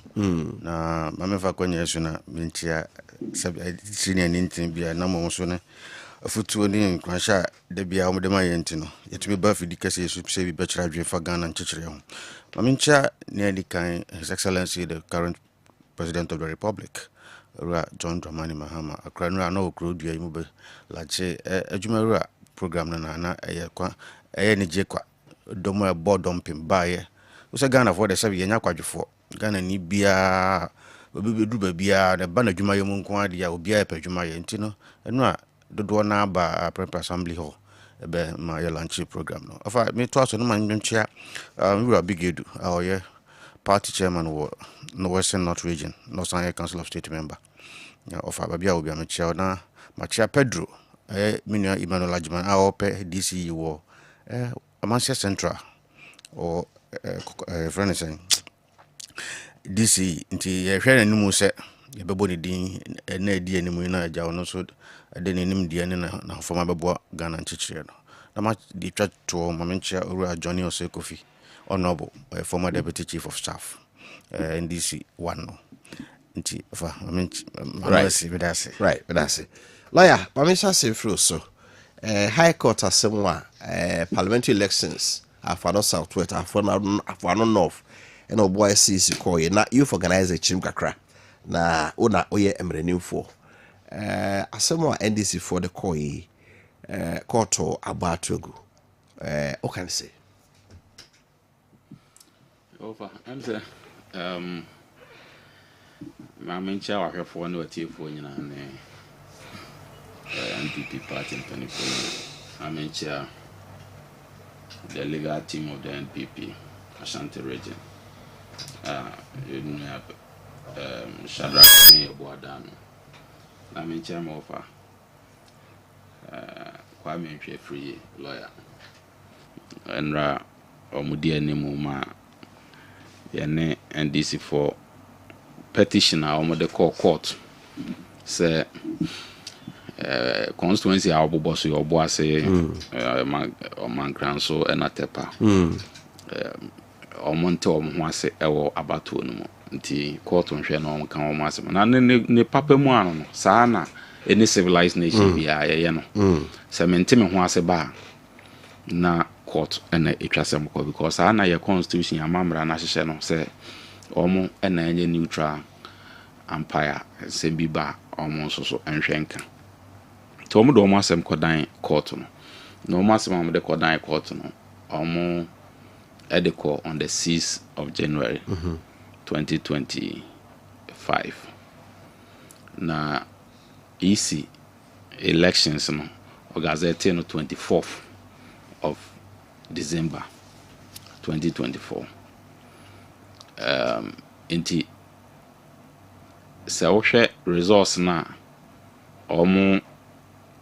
na mamefa kwanya yesu na mintia senior nintin bia na mo so ne afutuo ni nkwansha da bia o de ma yenti no yetumi ba fidi kase yesu se bi bechara dwe fa Ghana nchechire ho mamincha ne dikan His Excellency the current President of the Republic John Dramani Mahama akranura na okro dua imu be lache adwumawura program na eyekwa ni jekwa domo board dumping baye usa Ghana for the sabi yenya kwadwefo Ghana ni bia obi duba bia na bana dwuma yemu nko ade ya obi ayepa dwuma ye ntino enu a dodo na ba Premier Assembly hall ebe ma ye launch program no afa me to aso no man ntwia we were bigedu awoye party chairman wo no Western North Region Northern Council of State member ofa babia obi amechia na machia Pedro minua Emmanuel Ajman awope DC wo Amansia Central or friends DC nti ye hwe nanimu se ye bebo ni din na edi animu na aja ono so de nanim die ne na foma bebo Ghana nchichire no Nama the church to Mamencha Ura Johnny Ose Kofi, Honorable, former Deputy Chief of Staff, NDC 1. Right, but that's it. Lawyer, Mamisha say through so. High Court has somewhere parliamentary elections for no southwest, for no north, and no boy sees you call you. Not youth organize a chim kakra. Na una oye emrenew for. Somewhere NDC for the koi court or about to go. What can I say? Over. I'm saying, my main chair I have for no tea for you and NPP party in 24. I main chair the legal team of the NPP Ashanti region. You have Shadrach Boadano. I main chair Wofa Kwame free lawyer. And Omudia Nimuma Yane NDC for petition the court say constituency our boss your boss say man council and atepa omonte omho ase ewo abatu no nti court nhwe no kan o masem na ne papa mu ano saa na any civilized nation bia ye no se mente me ho ase ba na court and etwasem ko because ana your constitution amamra na hye no say omo na enye neutral umpire se bi ba omo so enhwenka to omo do omo asem kodan court no omo asem am de kodan court no omo ediko on the 6th of January 2025 na EC elections no organized no 24th of December 2024 inti se results na omo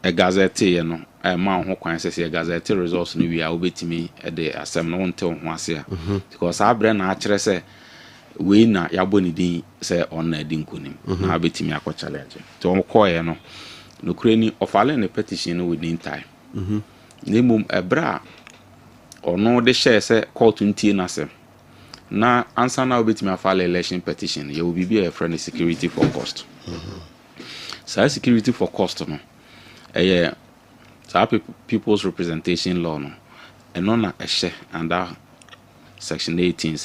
a gazette ye no ma ho kwan se gazette results no wi a obetimi e de asem no wonte ho ase a because abre na a kire se we na yaboni din se on na din kunim na obetimi akọ challenge to omo ko ye no no kreni ofale ne petition no within time nemum ebra ono de share se court ntie na se na answer na obetimi afale election petition ye will be a friend security for cost so security for cost no people's representation law no eno na ehye under section 18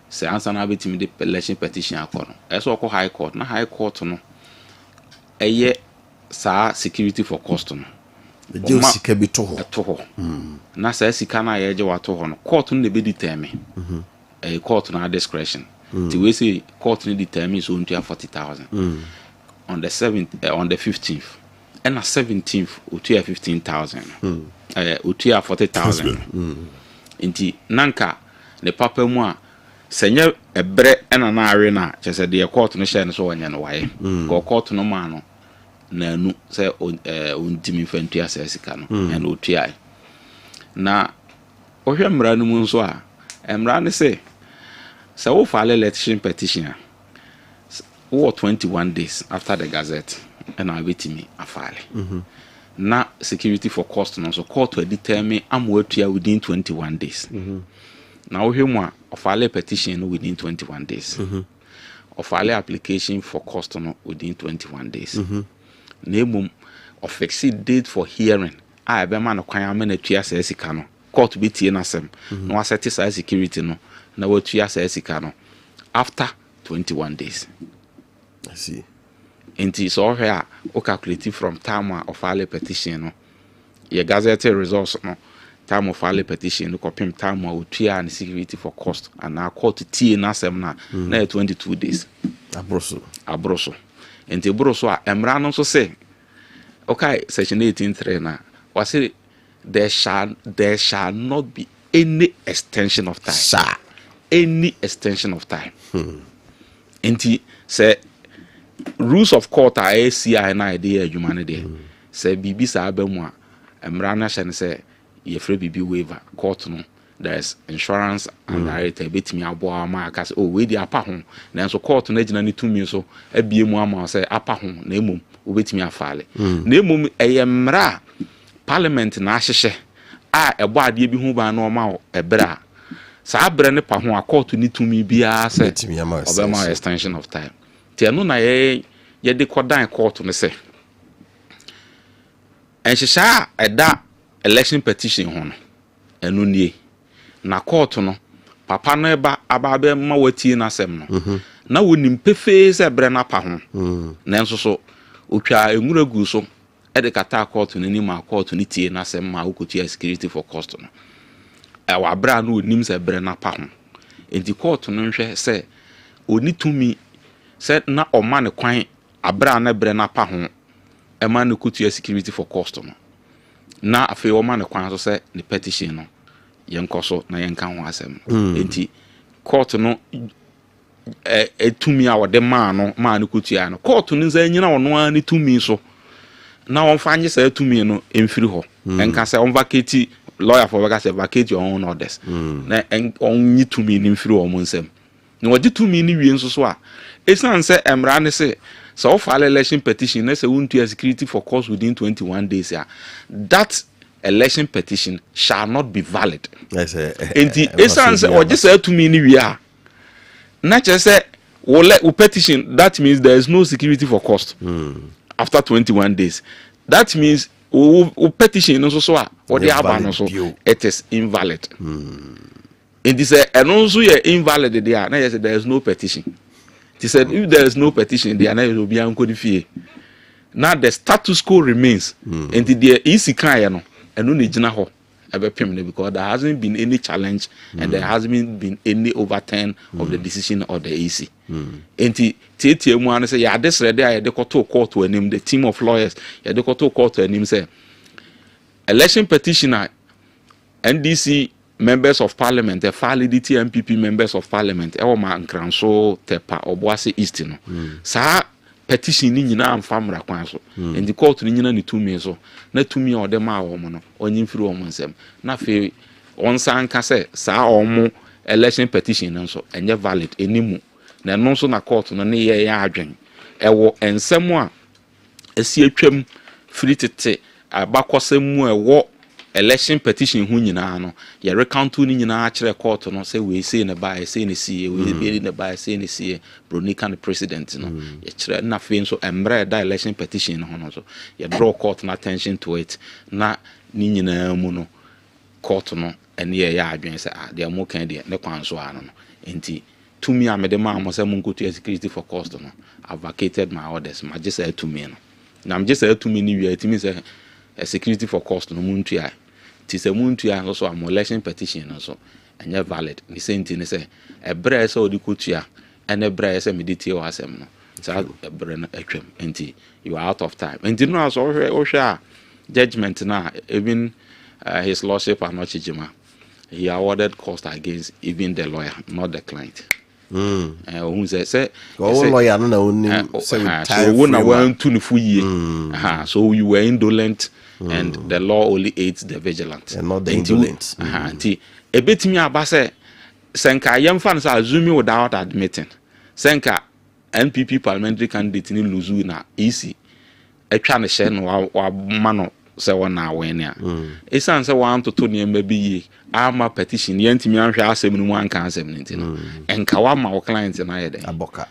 say answer na obetimi de election petition akọ no eso ko high court na high court no sa security for cost no the jail sika bi to ho na sa sika na ye je wa to ho no court no be determine court na discretion the way say court no determine so unto 40,000 on the 7th on the 15th and na 17th utu 15,000 utu 40,000 inti nanka ne papa mu a senye ebre ena na awe na chese de court no share no so wanya no waye ko court no ma no na nu se ontimi fantu asesika no en otuai na ohwe mra no mu nso a emra ne se wo file election petition wo 21 days after the gazette and I betimi afale na security for cost no so court to determine am watua within 21 days na ohwe mu a file petition no within 21 days file application for cost no within 21 days Nemum of fixed date for hearing. I be man kwan amena tua sika no. Court be tie na sem. No asset security no. Na wo tua sika no. After 21 days. I see. Inti so here o calculate from time of file petition no. Ye gazette results no. Time of file petition no kopim time o tua and security for cost and na court tie na sem na 22 days. Abroso. Enti broso a emra no so say okay section 18.3 na was say there shall not be any extension of time any extension of time enti say rules of court are ACI na idea adwuma there say bibi sa abamu a emra na hye ne say ye free bibi waiver court no there's insurance and right betimi aboa ma aka we di apa ho na so court na gina ni tumi so abie mu ama say apa ho na emom obetimi afale na emom eyemra parliament na ahyehye a ɛbɔ adeɛ bi ho ban no ɔma ɛbrɛ a saa brɛ ne pa ho a court ni tumi biara sɛ ɔbɛma extension of time ti ɛno na yɛde kɔdan court no sɛ ɛnhyehyɛ a ɛda election petition ho no ɛno nie na court no papa no aba ma watie n'asɛm no na wonim pefee sɛ brɛ na pa ho na nso so otwa enwura gu so ɛde kata court no ni ma court no tie n'asɛm ma wokotua security for cost no ɛwɔ abra no onim sɛ brɛ na pa ho enti court no nhwɛ sɛ oni tumi sɛ na ɔma ne kwan abra na brɛ na pa ho ɛma no kotua security for cost no na afei ɔma ne kwan so sɛ ne petition no yɛnkɔ so na yɛnka ho asɛm enti court no etumi a wɔde maa no kotua no court no nza nyina ɔno a ne tumi so na ɔmfa anye sɛ tumi no emfiri hɔ enka sɛ ɔmfa keti lawyer for vacate vacate your own orders na ɔnyi tumi ne mfiri ɔmo nsɛm na wɔde tumi ne wie nso so a esan sɛ emra ne sɛ so file election petition na say won't security for course within 21 days ya that election petition shall not be valid. Enti essence or just say to me we are not just say we petition that means there is no security for cost after 21 days. That means we petition no so or the abano so it is invalid. It is and also invalid there. Now there is no petition. He said, if there is no petition, the analysis will be uncodified. Now the status quo remains. And the easy kind, and no need ho because there hasn't been any challenge and there hasn't been any overturn of the decision of the EC. And TTM one say, yeah, this ready, I had to court to name the team of lawyers, I had to court to name say election petitioner NDC members of parliament, the validity MPP members of parliament, ma nkranso tepa oboase east no. Sa petition ni nyina amfamra kwan so. And the court ni nyina ni tumi so. Na tumi o de ma wo no, onyimfiri wo nsem. Na fe onsa anka se sa omo election petition nso enye valid enimu. Na no so na court no ne ye adwen. Ewo ensem a esi atwam firi tete abakosem ewo election petition hu nyina no ye recount ni nyina kire court no say we say na buy say na see we be na buy say na see bronika the president no ye kire na fe so embre da election petition no no so ye draw court na attention to it na ni nyina mu no court no ene ye ya adwen say ah de mo kan de ne kwan so ano no enti to me amede ma mo say mo nkotu security for cost no I've vacated my orders ma just say to me no na am just say to me ni wi atimi say a security for cost no muntua ti se muntua so am election petition no so anya valid ni senti ne say e bra say odi kotua ene bra say medite o asem no sa bra na atwam enti you are out of time enti no so o hwe judgment na even his lordship are not chijima he awarded cost against even the lawyer not the client who say lawyer no na woni say so we na wan to no fuye so you were indolent and the law only aids the vigilant and not the indolent anti ebetimi aba say senka yemfa no say assuming without admitting senka NPP parliamentary candidate ni luzu na EC etwa ne hye no wa mano say wona wen ya esan say wan to ne mba bi yi ama petition yentimi anhwe asem no mu anka asem nti no enka wa ma wo client na ye den aboka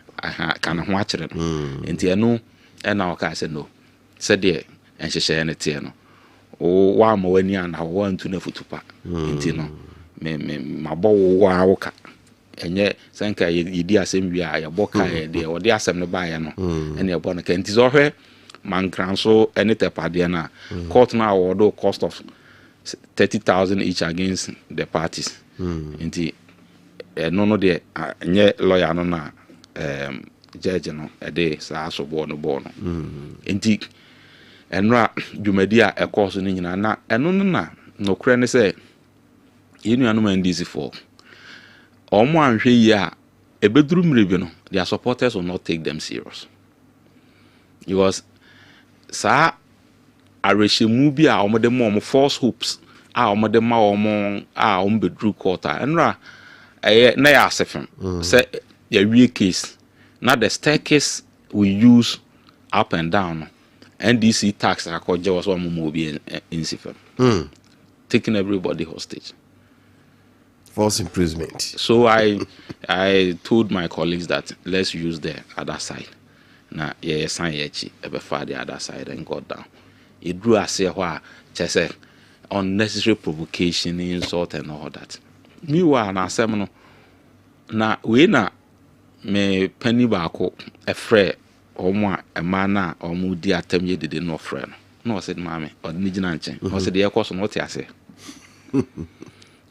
kana ho akere no enti eno na waka say no say de enhyehyɛ ne tie no o wa ma wani ana wo ntu na futupa enti no me mabɔ wo wa woka enye sanka yedi asem wi a yɛbɔ ka yɛ de wɔde asem no ba yɛ no ene yɛbɔ no ka enti so hwɛ mankranso ene tepade na court na award cost of 30,000 each against the parties enti no de enye lawyer no na judge no ede saa so bo no enti enra dwumadi a ekoso ni nyina na eno no na nokure ne se yenu anu mandisi for omo anhwe yi a ebeduru mrebi no their supporters will not take them serious because sa areshemu bi a omo de mo false hopes a omo de ma omo a omo bedru court enra na ya asefem say ya wie case na the staircase we use up and down NDC tax akoje was one mo bi insifem taking everybody hostage. False imprisonment. So I told my colleagues that let's use the other side. Now, sign the other side and got down. It drew us here where say unnecessary provocation, insult, and all that. Meanwhile, na seminal. Na we na me penny bako a friend or more a man or moody attempt ye did no friend. No, said mammy, or Nijananche. I said, the air course on what I say.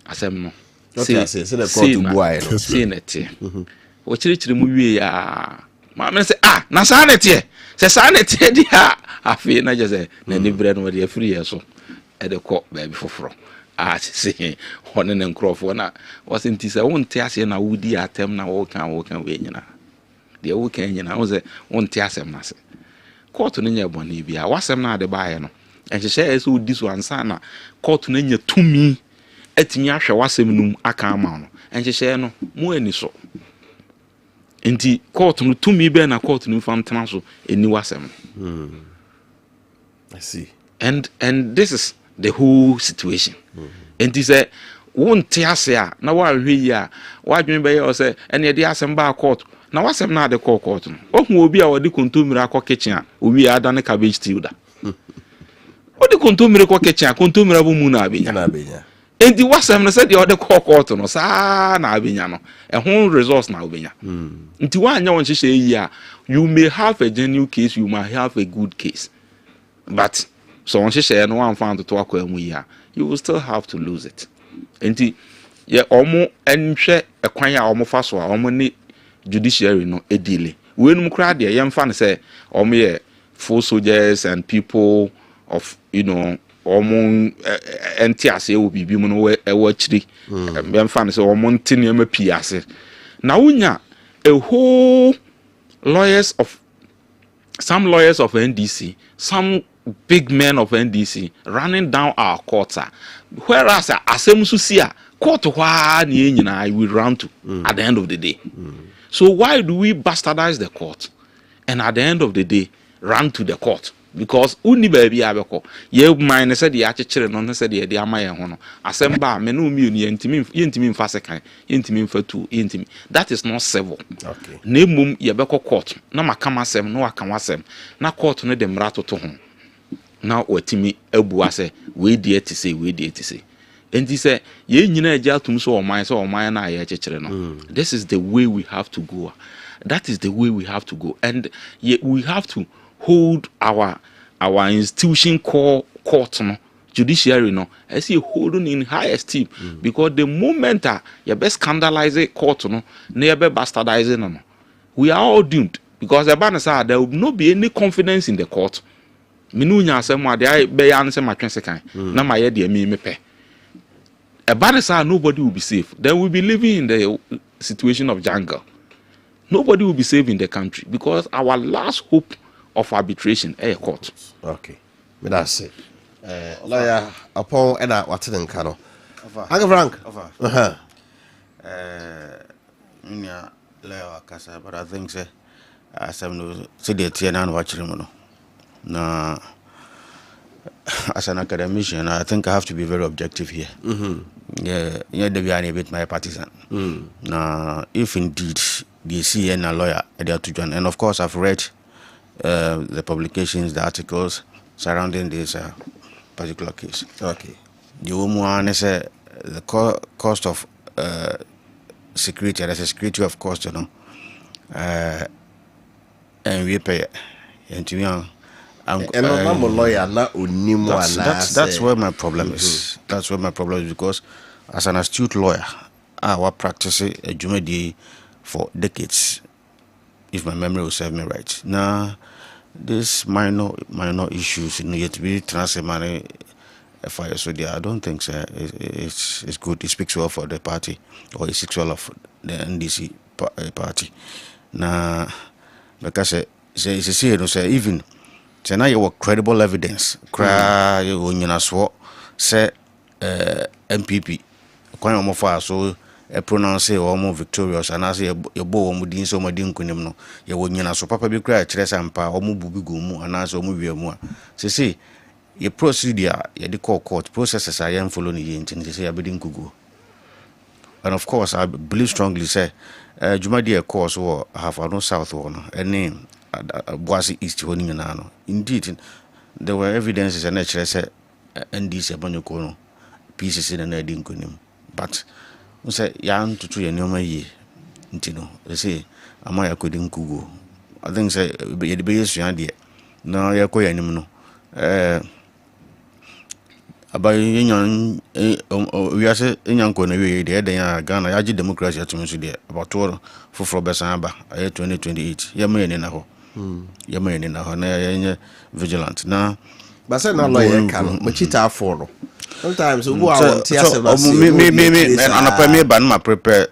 I said, no. Say it. What you movie? Mamma say, Nasanity. Say, Sanity, dear. I feel I just say, Nanny bread with your 3 years so at the court baby for. Say, one and Crawford wasn't this? I won't tell you now, would the attempt now walk away, you know. The old Kenyan, I was a one tell him, Nassy. Court in your bonibia, was I'm not the buyer, and she says, who this one, Sana, court in your to me. Etinyasha wasemnum aka ma and she say no mo ani so enti court no to me be na court no fam tena so eni wasem. I see. And this is the whole situation. Enti say won te ase a na wa hwe yi a wa dwen be ye say ene de asem ba court na wasem na de court no ohun obi a wodi kontomire akọ kitchen a owi adane cabbage stew da wodi kontomire kọ kitchen a kontomire bo mu na abenya. And the wasam said the other court no sa na abenya no e ho resource na obenya nti wa anya won hye yi you may have a genuine case, you might have a good case, but so won hye no one found to akwa yi you will still have to lose it. Nti ye omo enhwe ekwan a omo fa so a omo ni judiciary no edile we num kra de ye mfa no say omo ye full soldiers and people of omo entiase wo bibi mu no e wo chiri mfa no say omo ntine ma piase na unya a whole some lawyers of NDC, some big men of NDC running down our courts, whereas asem susia court wa ni nyina we run to at the end of the day. So why do we bastardize the court and at the end of the day run to the court? Because uni baby abeko ye mine said the achichere no said the amaye ho no asem ba me no mi yentimi mfa sekan yentimi mfa tu yentimi. That is not civil. Okay. Na mum ye beko court na makama asem no aka wasem na court no de mrato to ho na watimi abu ase we die ti say and he say ye nyina agya atum so oman na ye achichere no. This is the way we have to go. That is the way we have to go, and we have to hold our institution core court no judiciary no as you holding in high esteem because the moment you be scandalize court no na you be bastardizing no we are all doomed because the ban say there will not be any confidence in the court. Minu nya asem ade be ya ansem atwense kan na ma ye de me pe a ban say nobody will be safe. Then we'll be living in the situation of jungle. Nobody will be safe in the country because our last hope of arbitration court. Okay. Me that's it. Lawyer upon ena wateden kano. Uncle Frank. Nya lawyer kasa, but I think say some no say the TNN watching no. Na as an academician, I think I have to be very objective here. Yeah, they be a bit my partisan. Now, if indeed the CN a lawyer they are to join, and of course I've read the publications, the articles surrounding this particular case. Okay. The woman say the cost of security, there's a security of cost, you know, and we pay. And to me, that's where my problem is. That's where my problem is because as an astute lawyer, I was practicing a jumedi for decades, if my memory will serve me right. Now, these minor issues need to be transferred. So I don't think so. It's good. It speaks well for the party, or it speaks well of the NDC party. Now, because even so now you have credible evidence. Cry you so say MPP. Kwanya mo fa so pronounce or more victorious and as you bo mo din so mo din kunim no ye wo nyina so papa bi kra kire sampa o mo bubi go mu and as o mo wie mu a say your procedure you the court processes I am following the intent say abedin kugu. And of course I believe strongly say Jumadi course or have no south one a name Boise East honing an indeed there were evidences and nature said and this abanokono pieces in an edin kunim. But we say yan to 2 year ye intino they say am I couldn't kugu. I think say the base idea. No ya ko yanim no about union we are say nyanko na we dey den Ghana ya democracy atumi so dey about to for besan ba 2028 ya ma ni na ho ya ma ni na ho na ya vigilant na but say na lawyer kan machita afọ no sometimes obu a won tia se na me anapa me ba na prepare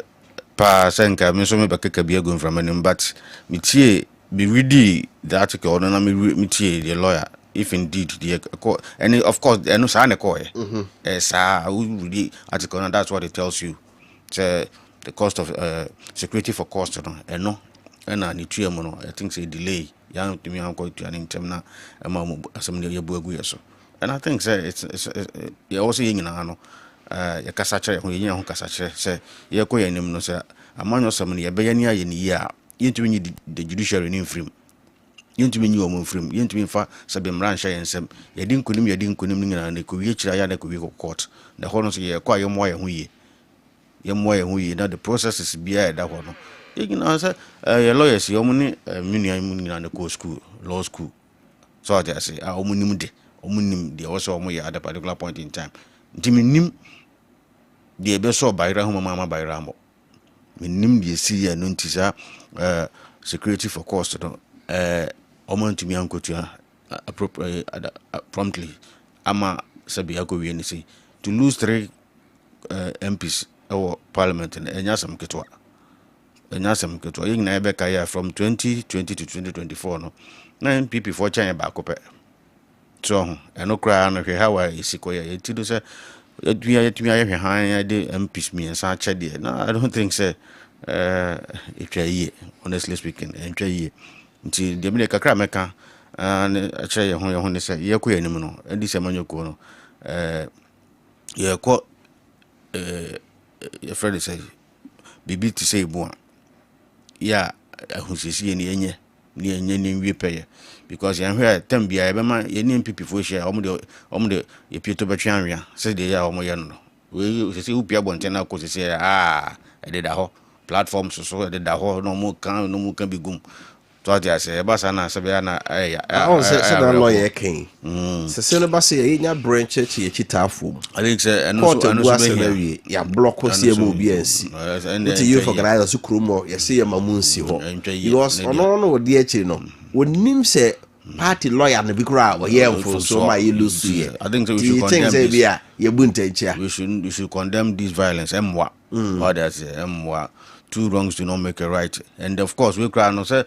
pa senka me so me ba keka bi agun from anim but me tie be ready the article or na me tie the lawyer if indeed the and of course no say na call really article and that's what it tells you the cost of security for cost no and ni tue mo no I think say delay ya to me am go to an intem na ma mo asem ne yabu agu yeso and I think say it's you also yin na no ya kasa kire ho yin ho kasa kire say ye ko yanim no say amanyo sam ne ye be yani aye ni ya yentumi ni the judiciary ni frame yentumi ni omo frame yentumi fa sabe mran hye ensem yedi nkunim nyina na ko wie kira ya na ko wie court the whole no say ye kwa ye mo ye ho ye na the process is bia da ho no yigina say lawyers yo muni nyina na ko school law school so I say omunim de also omo ye at a particular point in time ntimi de be so bayra ho mama bayra mo minim de si ya no ntisa security for cost no omo ntimi ankotua appropriate promptly ama sabi akowie ni say to lose 3 MPs or parliament and enyasam ketwa yigina ebe kaya from 2020 to 2024 no 9 PP for China ba kope so eno kra no hwe hawa isikoya yetido say yetumi ayehwe han de MPs mi ensa chede no I don't think say it honestly speaking and nti de me kakra meka a che ye ho ne say ye ko yanim no edi se manyoko no ye ko ye Fred say bibi ti say bu a ya ahusisi ni enye ni wiepeye because yan hwe tem bia ye be ma ye ni MPP fo hia omo de ye pieto betwe anwea say de ya omo ye no we say upia bonte na ko say e de da ho platform so de da ho no mo kan bigum to dia say ba sa na sabe na say na lawyer king say no ba say nya branch che chitafo I think say and so be ya block say mo bi ansi until you organize so kromo ya say ma munsi ho because no de echi no wonim say party lawyer na bi kura wo ye mfo so ma ye lose here I think so we should condemn this bia ye buntanchia we should condemn this violence emwa or that emwa 2 wrongs do not make a right and of course we cry no say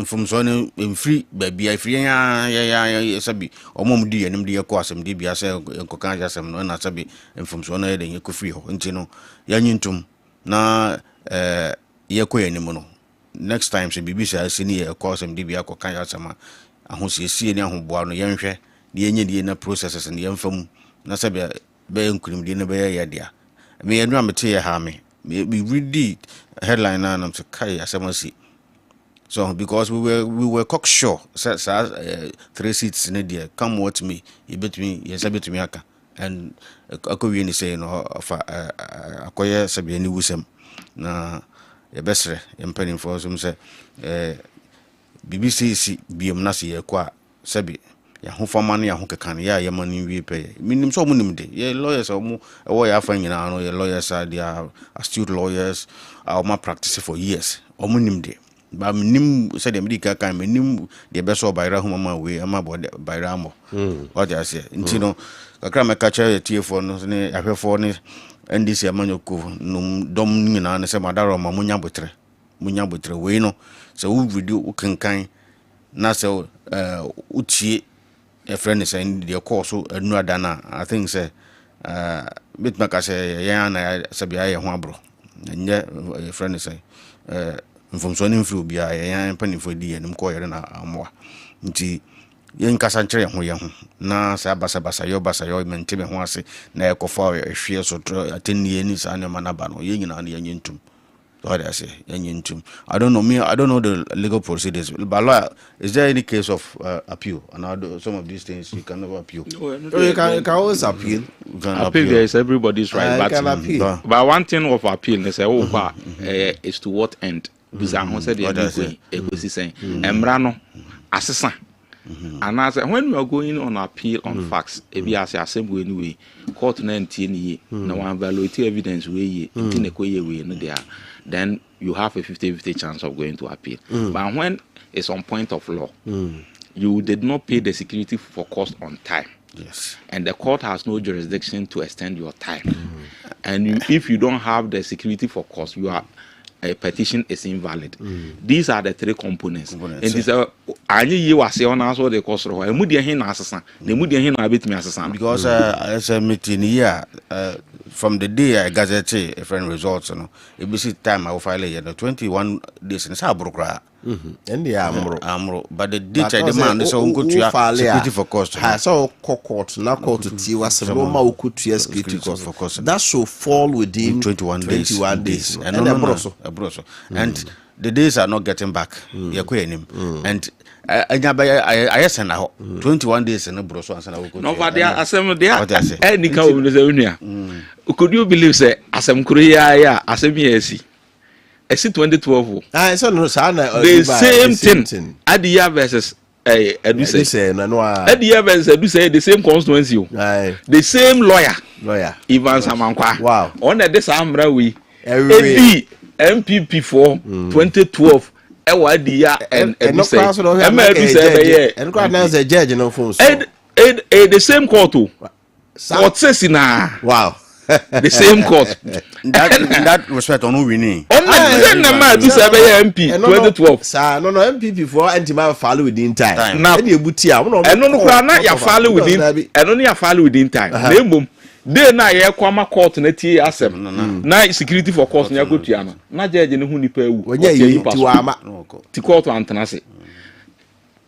from so in free baby I free ya sabi omom di enim di ko asem di bia say enko kan asem no na sabi from so no ye ko free ho nti no ya nyintum na ye ko enim no next time say bibi say sini ye ko asem di bia ko kan asem ahosiesie ni ahoboa no ye nhwe di enye di na processes ni ye mfam na sabi be nkunim di na be ya dia me enu amete ye ha me read headline and I'm say asemasi so because we were cocksure say 3 seats in there come what me you bet me yes bet me aka and akowie ni say no fa akoye sabi ni wusem na ye besre ye mpanin for so say BBC si biem na se ye kwa sabi ya ho fama na ya ho kekan ya ye mani wi pe minim so munim de ye lawyers omo ewo ya fa nyina no ye lawyers are they are astute lawyers our ma practice for years omunim de ba minim say de medical kan minim de be so bayra ho mama we ama bo bayra mo what you say nti no kakra meka che tiefo no ne ahwefo ne NDC amanyoko no dom nyina ne se madaro ma munya botre we no so we video ukenkan na se utie a friend is in the course no adana I think say bit maka say ya na sabia ya ho abro nye a friend is from so nim fru bia ya panifo di enim ko yere na amwa nti yen kasanchire ho ye ho na sa basa yo mentime ho ase na ekofa ehwe so ateni ni sa ne manaba no yen nyina na yen ntum. What I say, I don't know the legal procedures, but lawyer, is there any case of appeal? And some of these things you can never appeal. You can always appeal. Appeal there is everybody's right, but can appeal. But one thing of appeal, they say, is to what end? Because I said the saying, Emrano, assassin. And I said, when we are going on appeal on facts, if you are assembly anyway, court 19 no one evaluate evidence way, then you have a 50-50 chance of going to appeal. But when it's on point of law, you did not pay the security for cost on time. Yes. And the court has no jurisdiction to extend your time. And if you don't have the security for cost, a petition is invalid. These are the three components. And this you are saying also the cost of because as a meeting here from the day I gazette a friend results, it be time I will file the 21 days in Sabrokra. And the amro, but the date I demand is on good security for cost. I saw court now called to Tiwa Roma could security cost for cost. That should fall within 21 days. And a and the days are not getting back. And I send out 21 days in a brochure and no, but they are assembly. Any could you believe, say, Assam Korea, Assam I see 2012. The same thing. Adia versus Adia versus the same constituency. The same lawyer. Ivan Samankwa. Wow. On this Amra we MPP for 2012. Adia and the judge no phone. The same court. Court says wow. The same court. that respect on winning. MP 2012. Sir, no MPP for anti-man follow within time. Now, any butia, you follow within. And only follow within time. Name they na ye kwama court na tie asem na security for court na go tuana na judge ne hu nipa ewu onye yi tiwama ti court antanase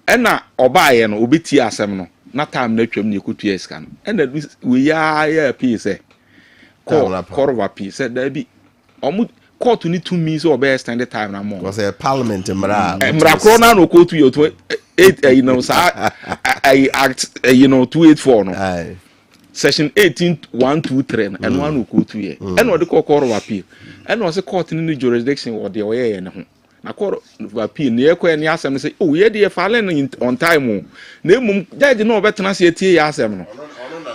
ena obaye no obeti asem no na time na twam ne kutua sika no ena we ya pese court of appeal said there be court need 2 means or best stand the time na more because a parliament mra krona no go to your 8 act 284 no section 18.123 and one will go to here and what the court of appeal and was a court in the jurisdiction or the way and na court of appeal near when yasem say oh yeah they filing on time no judge no better na say tie yasem no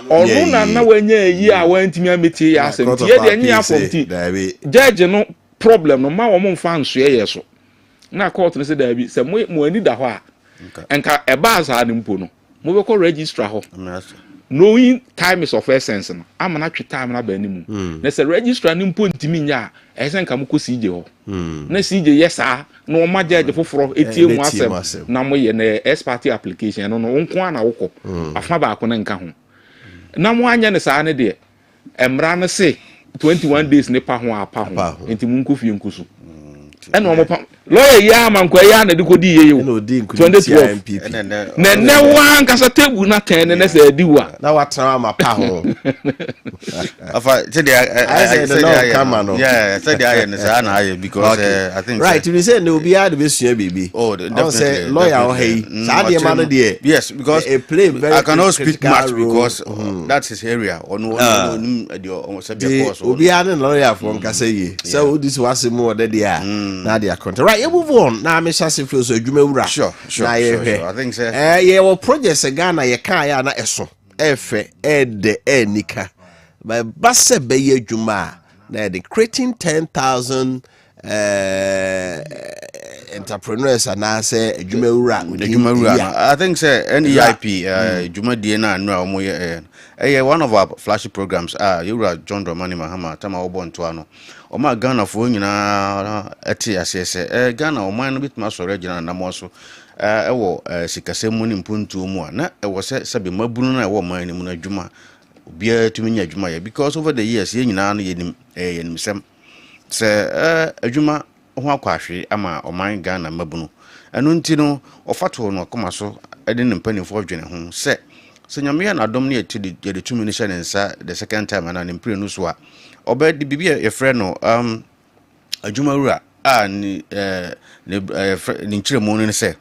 onu na wenye yi a wantimi ameti yasem tie de nya afomti judge no problem no ma wo mo fa nso ye so na court no say da bi say mo ani da ho a enka e ba za ne mpo no mo be ko registrar ho knowing time is of essence no amana twe time na ba ni mu na say registrar ni mpo ntimi nya e say nka mo ko CJ ho na CJ yesa na o ma judge foforo etie mu asem na mo ye na expert application no nko ana woko afa ba ko na nka ho na mo anya ne saa ne de emra ne se 21 days ne pa ho apa ho enti mu nko fie nkusu ena o mo pa lawyer ya man kwa ya na de kodi ye yo 2012 na ne wan kasa tebu na ten ne se adiwa na watra ma pa ho afa said I said come on yeah said I na I because I think right you say no be hard be sua bibi definitely lawyer o hey sa de man there yes because I cannot speak much because that's his area no obi an lawyer for nkasa ye so this was more there na dia content right you move on na me shase feel so adwuma wura sure I think so yeah we project Ghana ye kan ya na eso efe ede enika by basse be ye adwuma na the creating 10,000 entrepreneurs and I say adwuma wura I think say NEIP adwuma die na anura omo ye one of our flashy programs you John Dramani Mahama tama obo nto ano Oma Ghana for nyina eti asese Ghana oman no bitma so regional na mo so ewo sikasemu ni mpuntu mu na ewo se be mabunu na ewo man ni mu na adwuma obia tumi nya adwuma ya because over the years ye nyina no yenim sem se adwuma ho akwahwe ama oman Ghana mabunu ɛno nti no ɔfato no akoma so ɛde ne mpanimfoɔ dwene ho sɛ nyame na adom ne yɛde tumi no hyɛ ne nsa the second time ana ne mpire no so a ɔbɛde biribi a yɛfrɛ no adwumawura a ne nkyerɛmu no sɛ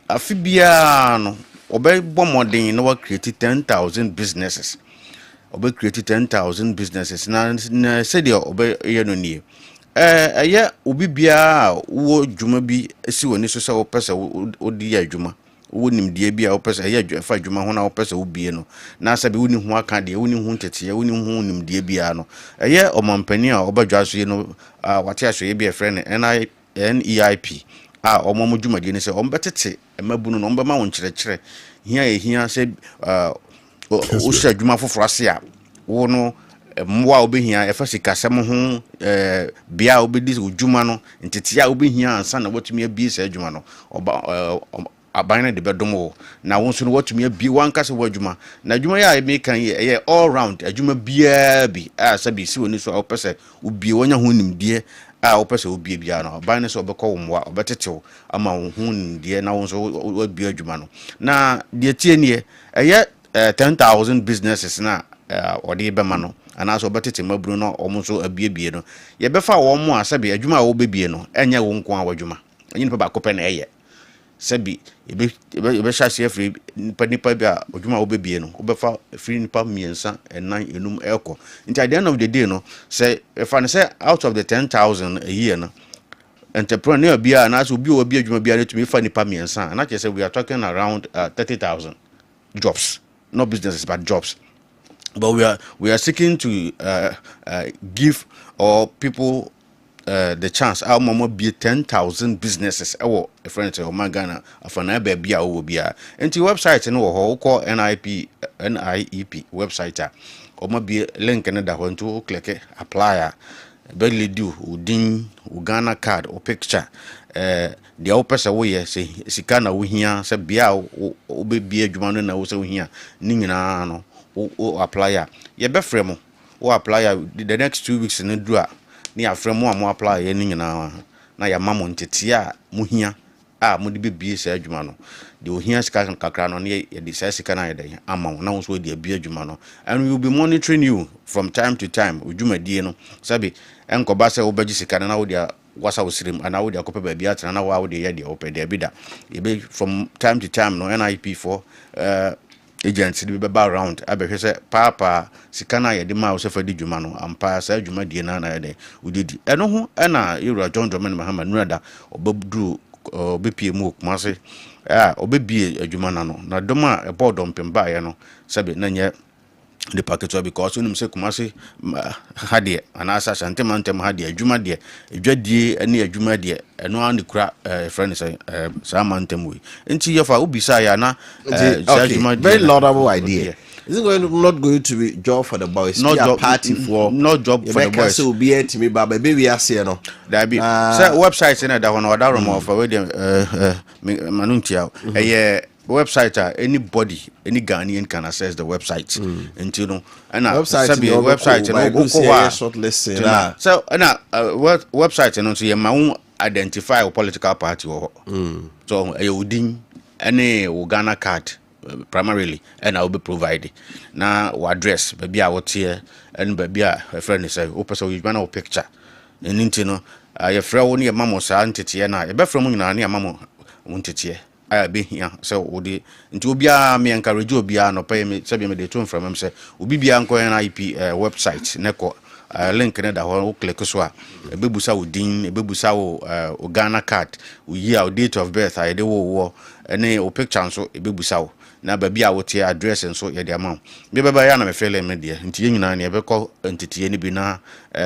afi biara no ɔbɛbɔ mmɔden na create 10,000 businesses create 10,000 businesses na sɛdeɛ ɔbɛyɛ no nie ɛyɛ obi biara wo dwuma bi si woni so sɛ wopɛ sɛ wodi yɛ adwuma wo nimdeɛ bi a wopɛ sɛ ɛyɛ fa adwuma ho na wopɛ sɛ wobie no na sɛ bi woni ho aka deɛ woni ho teteɛ woni ho nimdeɛ biara no ɛyɛ ɔmampani a ɔbɛdwa so yi no wate asoyɛ bi ɛfrɛ no NEIP a ɔmo dwumadie ne sɛ ɔmbɛtete mabunu no ɔmbɛma wo nkyerɛkyerɛ hia sɛ wohyɛ adwuma foforɔ ase a wo no mmoa obehia efa sikasɛm ho bia obedi odwuma no ntetea obehia ansa na watumi abi sa adwuma no aban na de bedom wo na wo nso no watumi abi wankase wo adwuma na adwuma ya eme kan ye all round adwuma bia bi a sabi si woni so a opese obie wonya ho nimdie a opese obie bia no aban ne so obekɔ wo mmoa obetetew ama wo ho nimdie na wo nso wabie adwuma no na de tie nie 10,000 businesses na ɔde bɛma no anaso betete mabru no omunso abiebie no ye befa wo mo asabe adwuma a wo bebie no enye wo nko a wadwuma enyi nipa ba kope na eye sabi ebe hyase afri nipa bi a adwuma wo bebie no wo befa free nipa miensa enan enum eko nti at the end of the day no say if I say out of the 10,000 a year no entrepreneur bia na so bi wo bi adwuma bia netumi fa nipa miensa and I say we are talking around 30,000 jobs, not businesses but jobs. But we are seeking to give all people the chance. Our mama be 10,000 businesses. Our friends of Magana, afana baby will be a. And the website and what call NIEP website. Or maybe link another one to click apply. Barely do udin Uganda card or picture. The opesa way say sikana we here say bia obebi adwuma na wo say we here ni nyina no o apply ye be frɛ mo o apply the next 2 weeks no do a ni afrɛ mo am apply ye ni nyina na ya mamo ntete a mo hia a mo de bebie say adwuma no de o hia sika kakra no ne ye de say sika na ye den ama na wo so de bie adwuma no and we will be monitoring you from time to time odwuma die no sabi enkoba say wo bagi sika na wo de wasa wosirim ana wo de akopa ba bia tena na wo de ye de opede bida ebe from time to time no NIP for agents be ba around abehwe se papa sika na ye de ma wo se fa di dwuma no ampa sa dwuma die na ye de udidi eno ho na yura John Domen Mahama nurada obabduru obepie mu okumase obebie adwuma na no na doma e board ompemba ye no sabe na nye the package because when say kumase hade anasa shanteman hade adwuma de adwadie ene adwuma de eno an kura friend say samantem we nti yefa obisa ya na adwuma very laudable idea. Is it not going to be job for the boys? Not job party for not job for the boys. So be it to me, but baby we are saying no. There be say website in that one or that room of we dem manuntia website anybody any Ghanaian can access the website until no and website shortlist so website and so my own identify a political party or so a udin any Uganda card primarily and I will be provided now address baby I what here and baby a friend say open so you man picture and into no your friend only a mamo sa entity na e be from nyina na mamo entity I be here so odi nti obia me encourage obia no pay me sabi me dey tone from him say obi bia nko NIP website neko link ne da ho click so a ebebusa odin ebebusa wo Ghana card wo year date of birth I dey wo ene o picture so ebebusa wo na ba bia wo tie address nso ye dey amount me beba ya na me fele me dey nti nyina na ebekɔ entity ni bi na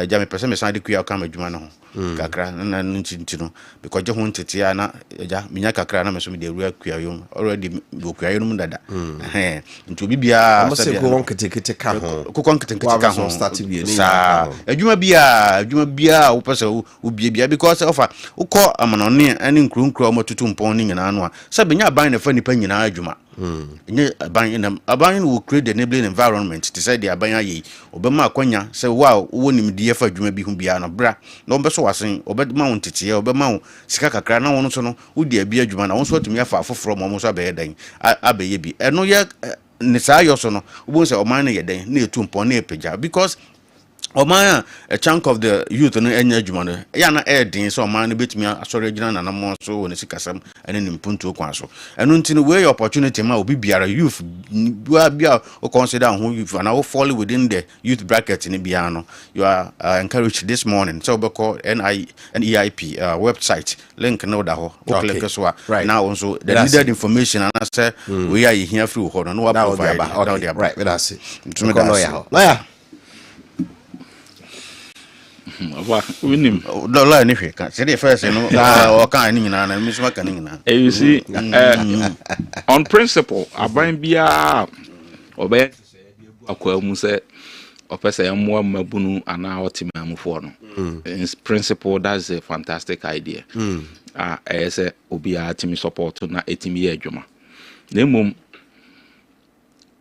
ja me pese me san de kuya ka madwuma no ho kakra na nti no because je ho entity na ja minya kakra na me so me dey ruwa kuya yom already go kuya yom dada nti obi bia sabe ko wonketekete ka ho ko wonketekete ka ho start bi ni sa adwuma bia wo pese wo bia because ofa ukɔ amanone ani nkrunkru o matutu mpon ni nyina no a sabe nya ban na fa nipa nyina adwuma Aban will create the enabling environment to say the Abanya ye, Obama Quanya, say, wow, won him dear for Juma Bihumbiano, bra, no beso was saying, Obed Mount, Obama, Sikaka Crana, one so, would there be a Jumana, also to me a far from almost a bedding. I be ye, and no yak Nisa sono, was a minor day, near to Pone Peja, because Omaya, a chunk of the youth and energy yana air so man bit me a sorry and I'm also when it's Sikasam and in Punto Quanso. And until way opportunity will be a youth, or consider who you and I will fall within the youth bracket in Ibiano. You are encouraged this morning. So because NEIP website link no daho. Okay. Right now also the needed information and I say we are here through hold on. Right, that's it. Winning. Don't learn if you can say the first, or kind of Miss Macanin. You see, on principle, I buy beer or bear a quilmuse or person more mabunu and our team for. In principle, that's a fantastic idea. As a Obia team support to not 18 year juma. Nemum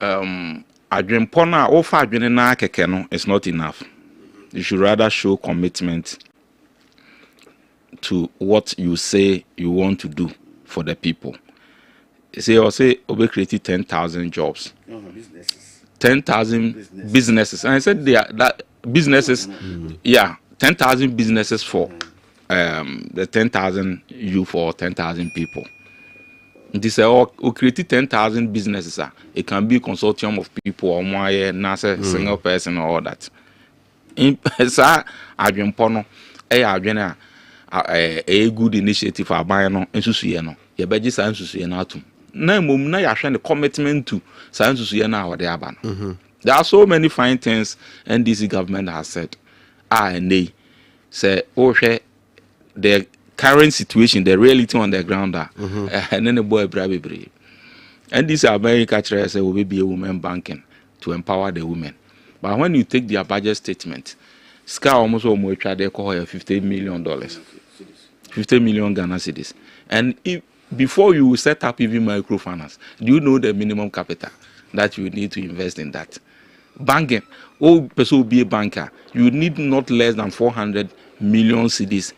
I dream pona or 5 na kekeno is not enough. You should rather show commitment to what you say you want to do for the people. Say, Obe created 10,000 jobs, 10,000 businesses. And I said they are that businesses, 10,000 businesses for the 10,000 you for 10,000 people. This created 10,000 businesses. It can be a consortium of people or more, not a single person or all that. In adwen pono adwen a good initiative for abano ensusuye no ye beji sa ensusuye na atum na mom na ya hwe the commitment to sa ensusuye na wode aba no. There are so many fine things NDC government has said and they say the current situation, the reality on the ground and then the boy brabebre and this America say will be a women banking to empower the women. But when you take their budget statement, Sky almost try they call her $50 million, 50 million Ghana cedis. And if before you set up even microfinance, do you know the minimum capital that you need to invest in that? Banking, all person will be a banker. You need not less than 400 million cedis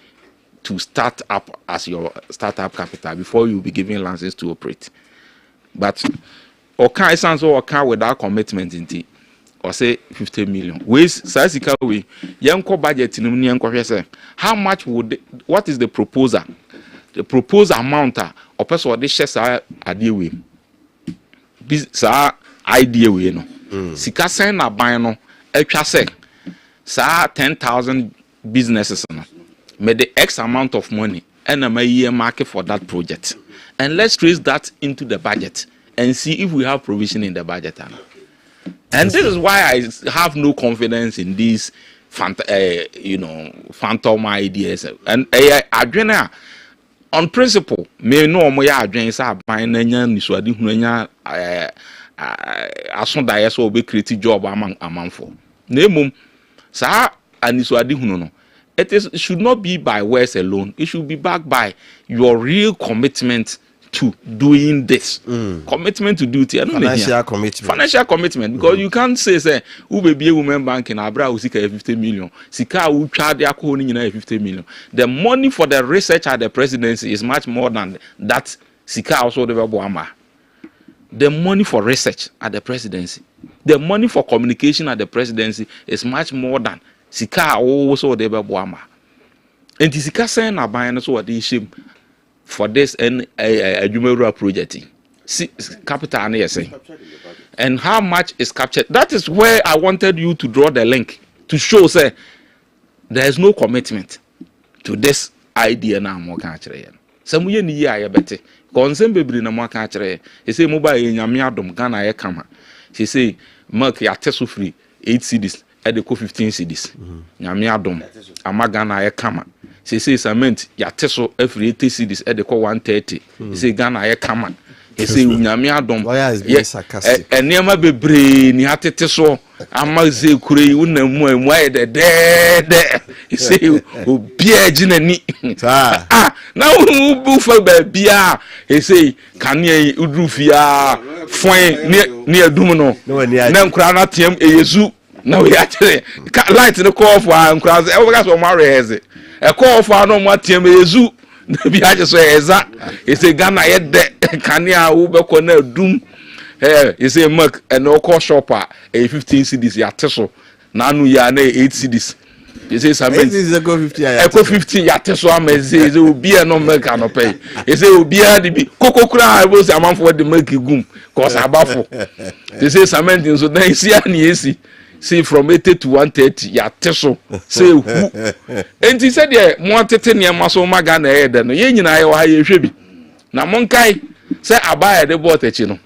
to start up as your startup capital before you be given license to operate. But okay, sounds okay without commitment in it. Or say 50 million. Ways Sasika we yanko budget in yanko say how much would what is the proposal? The proposed amount or person or the shares are idea we. This idea we no. Sika sen na ban no etwa say sa 10,000 businesses no. Made the X amount of money and a year market for that project. And let's trace that into the budget and see if we have provision in the budget. And this is why I have no confidence in these phantom ideas. And adwena on principle, me no mo ya adwen say aban na nya nisuade hunanya aso da yeso obe create job amanfo. Na emom sa anisuade hunu no. It should not be by words alone. It should be backed by your real commitment to doing this. Commitment to duty. Financial commitment. Financial commitment. Because you can't say, who will be a woman bank in Abra who seek 50 million. Sika who charge their coning 50 million. The money for the research at the presidency is much more than that. Sika also the Boama. The money for research at the presidency. The money for communication at the presidency is much more than Sika also the Boama. And the Sika saying Abaya so what they shame for this and a Jumera project. Capital and say. And how much is captured? That is where I wanted you to draw the link to show say there is no commitment to this idea now more country. Some year ni ya bete. Concern baby na more country. He say mobile nyame adom Ghana ye kama. She say milk ya teso free 8 cedis at the 15 cedis. Nyame adom ama Ghana ye kama. She say cement ya teso every 80 cedis at the 130. He say Ghana ye kama. He say nyame adom. Lawyer is being sarcastic. Enema bebre ni hatete so amaze kure una mu aye de say obia ginani na u fa ba bia he say kan ye udrufia fon ne adum no na nkura na tem eyesu na we actually light no call for nkura e we gas o ma reze e call for no ma tem eyesu na bi aje so eza he say Ghana ye de kan ya wo be ko na adum you say mark and no call shopper a 15 cedis ya teso na anu ya na 8 cedis you say some is a go 50 ya eco 15 ya teso ameze say obi e no mark no pay you say obi a de bi kokokura I was amanfo de mark gum cause abafo you say some so then see an esi say from 80 to 130 ya teso say who and he said there mo tete ne maso maga na e de no ye nyina ye wa ye hwe bi na monkai say abaya de botechi no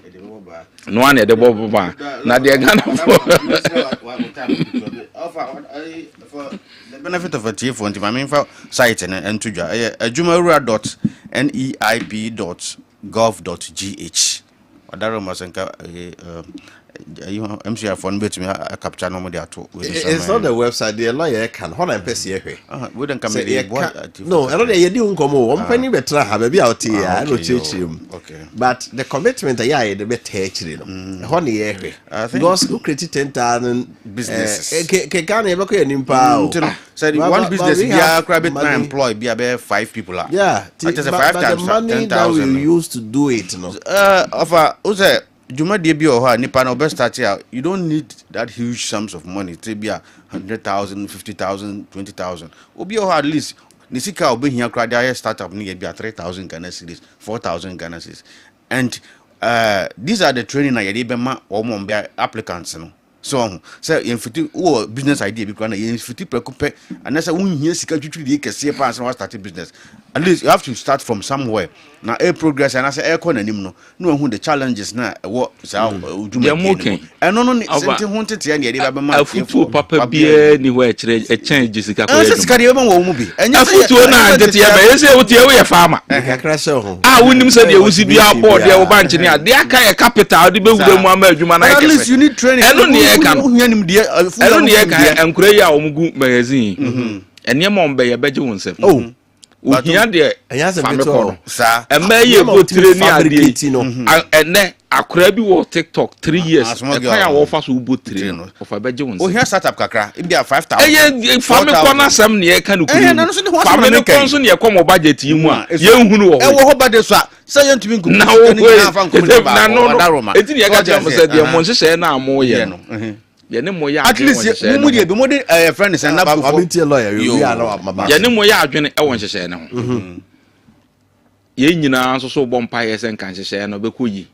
no one at the Boba. Now they're gonna for the benefit of a chief on my main site and to jumaria.neip.gov.gh. MCR phone bet me a capture no more. It's not the website, the lawyer can hold and pass here. We don't come no, I don't know you didn't come home. Penny better have a be out here. I don't teach him. Okay. But the commitment I the better actually. Honey, because who created 10,000 businesses. Can never create an impact. Said one business we are crabby employ be about 5 people. Yeah, but the money that we used to do it. No, Juma debi or nipa no best start here. You don't need that huge sums of money to be 100,000, 50,000, 20,000. Obi or at least nisika obi here crowd startup ni be 3,000 Ghana cedis, 4,000 Ghana cedis. And these are the training I dey be ma or mo be applicants no. So say in fiti o business idea be kwana in fiti preoccupy and say won here sika twitwi dey kese pass na start business. At least you have to start from somewhere. Now a progress and I say air nanim no who the challenges na what say okay. And no senti ho tete na dey ba ma futu papa bia ni ho e kire e change sika ko e sika dey ba wo mu bi enya futu na tete ya ba ese wo tie wo ye farmer kakra se ho wonim se dey wusi bia board dey wo bank ni ade aka ye capital dey be wura mu ama adwuma na at least you need training eno ne ye kan huanim dey eno ne ye kan enkura ya wo mu magazine enya mo mbe ye beje won sef ohia de fameko sa emaye go training ade ene akura bi wo TikTok 3 years e kan ya wo fa so bo training no of beje won ohia startup kakra e bia 5,000 eye fameko na sam ne ye kan ku fameko so ne ye kom budget yi mu a ye nhunu wo e wo ho budget so a say you ntimi nku na wo na no eti ne ye ka tell me say de mo nhye na amo ye no ye ne mo ya at least mu dey be mo dey friend is na for lawyer you are no ye ne mo ya adwene e won hyehye ne ho ye nyina so bompa ye sen kan hyehye no be koyi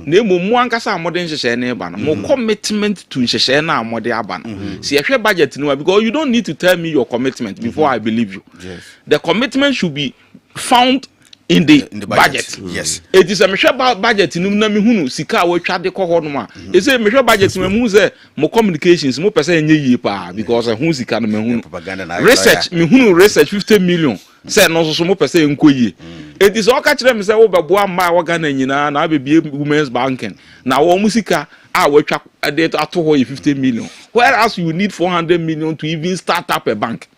na emo mu ankasa amode hyehye ne ba no mo commitment to hyehye na amode aba no see ye hwe budget no because you don't need to tell me your commitment before I believe you. Yes. The commitment should be found in the budget. Yes. It is a measure budget no na me hunu sika we twa de ko no ma e say measure budget me hu say mo communications mo pese enye yi pa because hu sika no me hunu research me hunu research 50 million say no so mo pese enko yi it is all catch them say wo be boa ma wa Ghana nyina na be women's banking na wo musika we twa de ato ho 50 million whereas you need 400 million to even start up a bank.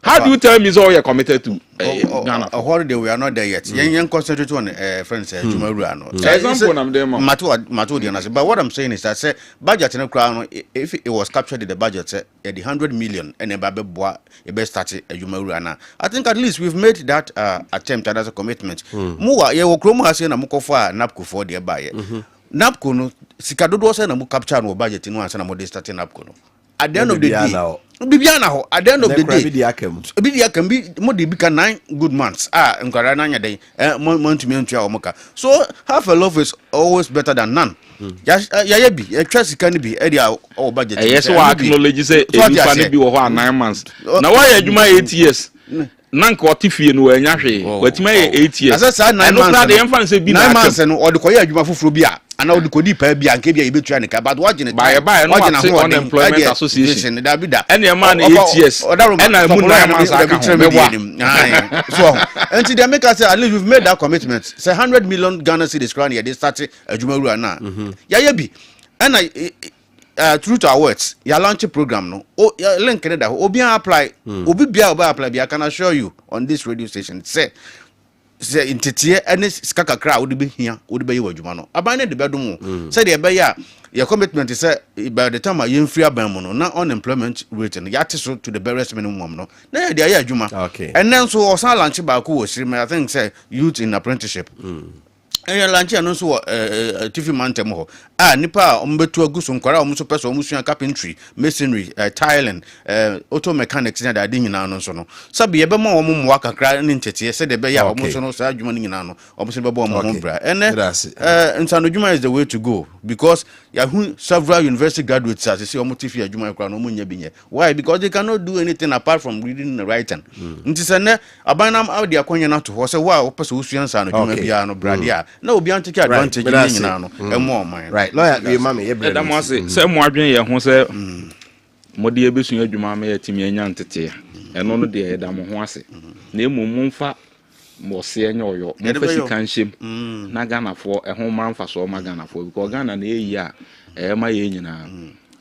How do you tell me so you're committed to Ghana? A holiday we are not there yet. Yen concentrate on friends Jumaru no. Example I'm there Matu but what I'm saying is that say budget no crown if it was captured in the budget say the 100 million and babe boa e be start Jumaru na. I think at least we've made that attempt as a commitment. Mu wa ye wo kromu ase na mukofo napco for there buy. Napco no sikadodo say na mu capture no budget no ansa na mo dey start napco no. At the end of the day Bibiana ho at the end of the day Bidia can be more de bika 9 good months nkara na nya dey month me ntua omoka so half a love is always better than none ya bi e twa sika ni bi e dia o budget yes we acknowledge say ebifa ni bi wo ho 9 months na why adwuma 8 years nanka otifie no anya hwe watima 8 years asa 9 months na de emfa say bi 9 months no odikoye adwuma foforo bi a ana odikodi pa bi anke bia yebetua ne ka but wagene bye no unemployment association da bi da ene e man 8 years ena mu 9 months aka mebwa so until they make us say at least we've made that commitment say 100 million Ghana cedis crown here they start adwuma ru ana ya bi ena through to our words, you launch a program no. Oh, link in that. Obi apply. Obi apply. I can assure you on this radio station. Say in Titia and this skaka crowd would be here. Would be your jumano. Abandon the bedroom. Say the beya. Your commitment is by the time I am free abamono, not unemployment rate and yatiso to the barest minimum. No, there they are Juma. Okay. And then so also launch about who was I think say youth in apprenticeship. And lunch and also TV Mantemo. Nipa umbetu agusu nkwara omuso peso omusu carpentry, masonry, tiling, auto mechanics na da din nyina no so no. Sabi ye be ma omo mwa kakra ne ntete se de be ya omuso no sa adwuma nyina no. Omuso be bo omo bra. And Nsanodwuma is the way to go because ya several university graduates as say omo tifi adwuma kra no omo nya binye. Why? Because they cannot do anything apart from reading and writing. Nti se ne abanam awde akonya na to ho se wa opeso usua Nsanodwuma bia no bra dia. Na obi an take advantage nyina no. Emo man. Right. Lawyer, you mama, you better. That say more adwene ye ho say modi ebesu adwuma ma yatimi anya ntete eno no de da mo ho ase na emumumfa mo se anya oyo mo fa sika nhyem na ganafo ho manfa so ma ganafo because Ghana na eyi a ma ye nyina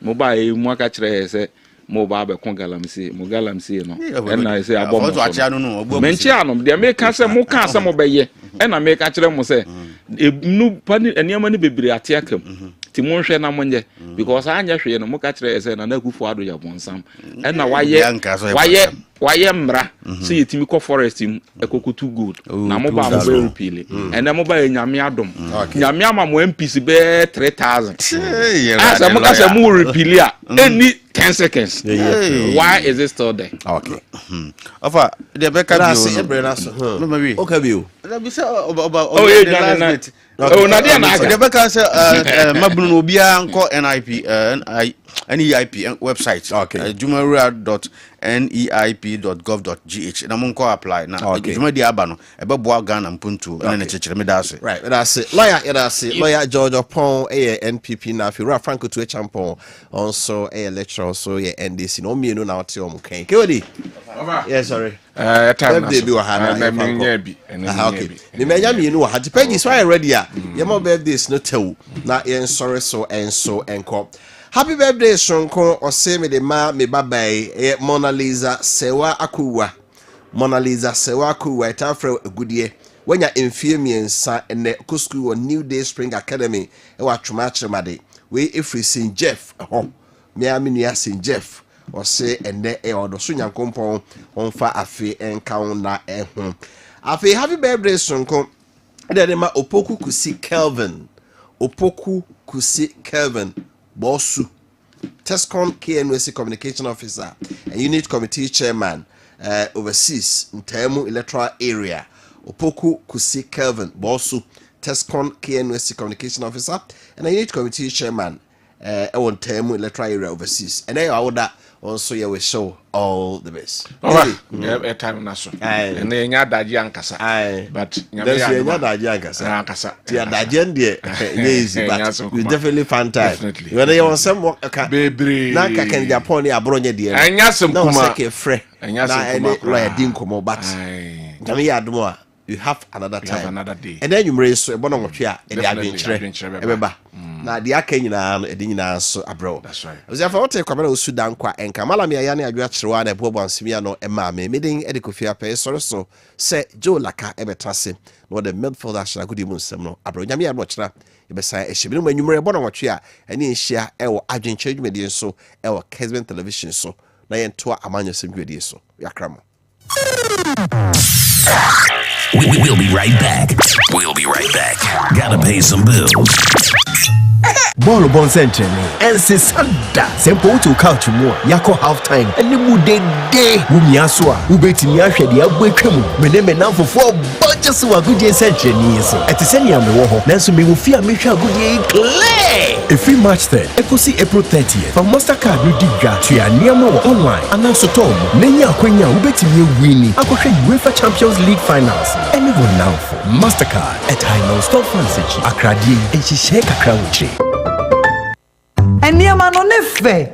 mo ba e mu aka kire say mo ba be kon galamsi mo galamsi no na say abom so menchi anom de me ka say mo ka say mo be ye na me ka kire mo say nu pani eniama ni bebre ate akam ti mo hwe na mo nje because anya hwe no mo ka kire say na Akufo ado ya bonsam na waye mra so yetimi ko forest im ekokutu good na mo ba mo be repeal na mo ba nyame adom nyame ama mo MPs be 3000 asa mo ka say mo repeal a any 10 seconds. Why is it still there? Okay. Ofa, the Becca maybe. Okay, you. Let me say about oh, Nadia Naga. The Becca say Mabunu Obia anko NIP NEIP website. Okay. jumeria.neip.gov.gh. Na monko apply na juma di aba no ebe boa Ghana mpuntu na ne chechire me da se. Right. That's it. Lawyer George Opon NPP na fi Franco to champon also lecturer so NDC no me no na oti o mkan. Kewodi. Yes, sorry. Time birthday bi wa ha na bi. Okay. Me menya me no ha depend is why ready a. Ye mo birthdays no tew na ye sorry so enko. Happy birthday, Shonko, or say me the ma me babai, Mona Lisa Sewa Akuwa. Mona Lisa Sewa Akuwa, time for a good year. When you're infirmian, son, and the Kusku or New Day Spring Academy, and what Trumachemade. We if we sing Jeff, me I mean, ya sing Jeff, or say, and there or the Sunyan compound on far afe and count na home. Afe, happy birthday, Shonko. Then ma Opoku Kusi Kelvin. Opoku Kusi Kelvin. Bossu, Tescon KNWC Communication Officer, and Unit Committee Chairman, overseas in Temu Electoral Area. Opoku Kusi Kelvin, Bossu, Tescon KNWC Communication Officer, and a Unit Committee Chairman, on Temu Electoral Area overseas. And I would also you will show all the best. All right, a time naso. And then ya daji ankasa. But there's ya daji ankasa. Tia daji ndie easy, but it's definitely fun time. Definitely. When you want some work, baby. Na ka ken Japan ya bronye die. Anya sem kuma. Na ke frɛ. Anya sem kuma. Na e din komo but. Jami ya admo you have another time. Another day. And then you may so ebono nwotwe a e dey adwenkyerɛ. Ebeba. Na de aka nyina no edi nyina so abro. That's right. Ozi afa wote kwabena osudan kwa enka malami ya na adwa kyerewa na ebo bonsimia no ema me medin Wofa Kofi Appiah so se Joe Laka ebetrase no the midfield ashna gudi mu nsem no abro nyame ya no kyera ebesa ehye no manwumre ebo no nwotwe a ene nhia ewo adwenkyerɛ dwumadi so ewo Kessben television so na yento amanyo sem dwumadi so yakramo. We'll be right back. Gotta pay some bills. Ball bon centre and say sanda sempo to couch mo yako half time and mu de wumiaso a ubetimi ahwe de abotwam me na fofo budget so agudie centre ni so etesenia me wo ho nanso me wo fi a me hwa agudie clear every March 3rd ekosi April 30th for Mastercard no diga to ya niam wo online announce to mo nenya akwanya ubetimi wini akohwe UEFA Champions League finals and go now for Mastercard at High No Stop Fancy Akradie and she shake akrawuchi. Eniama no nefe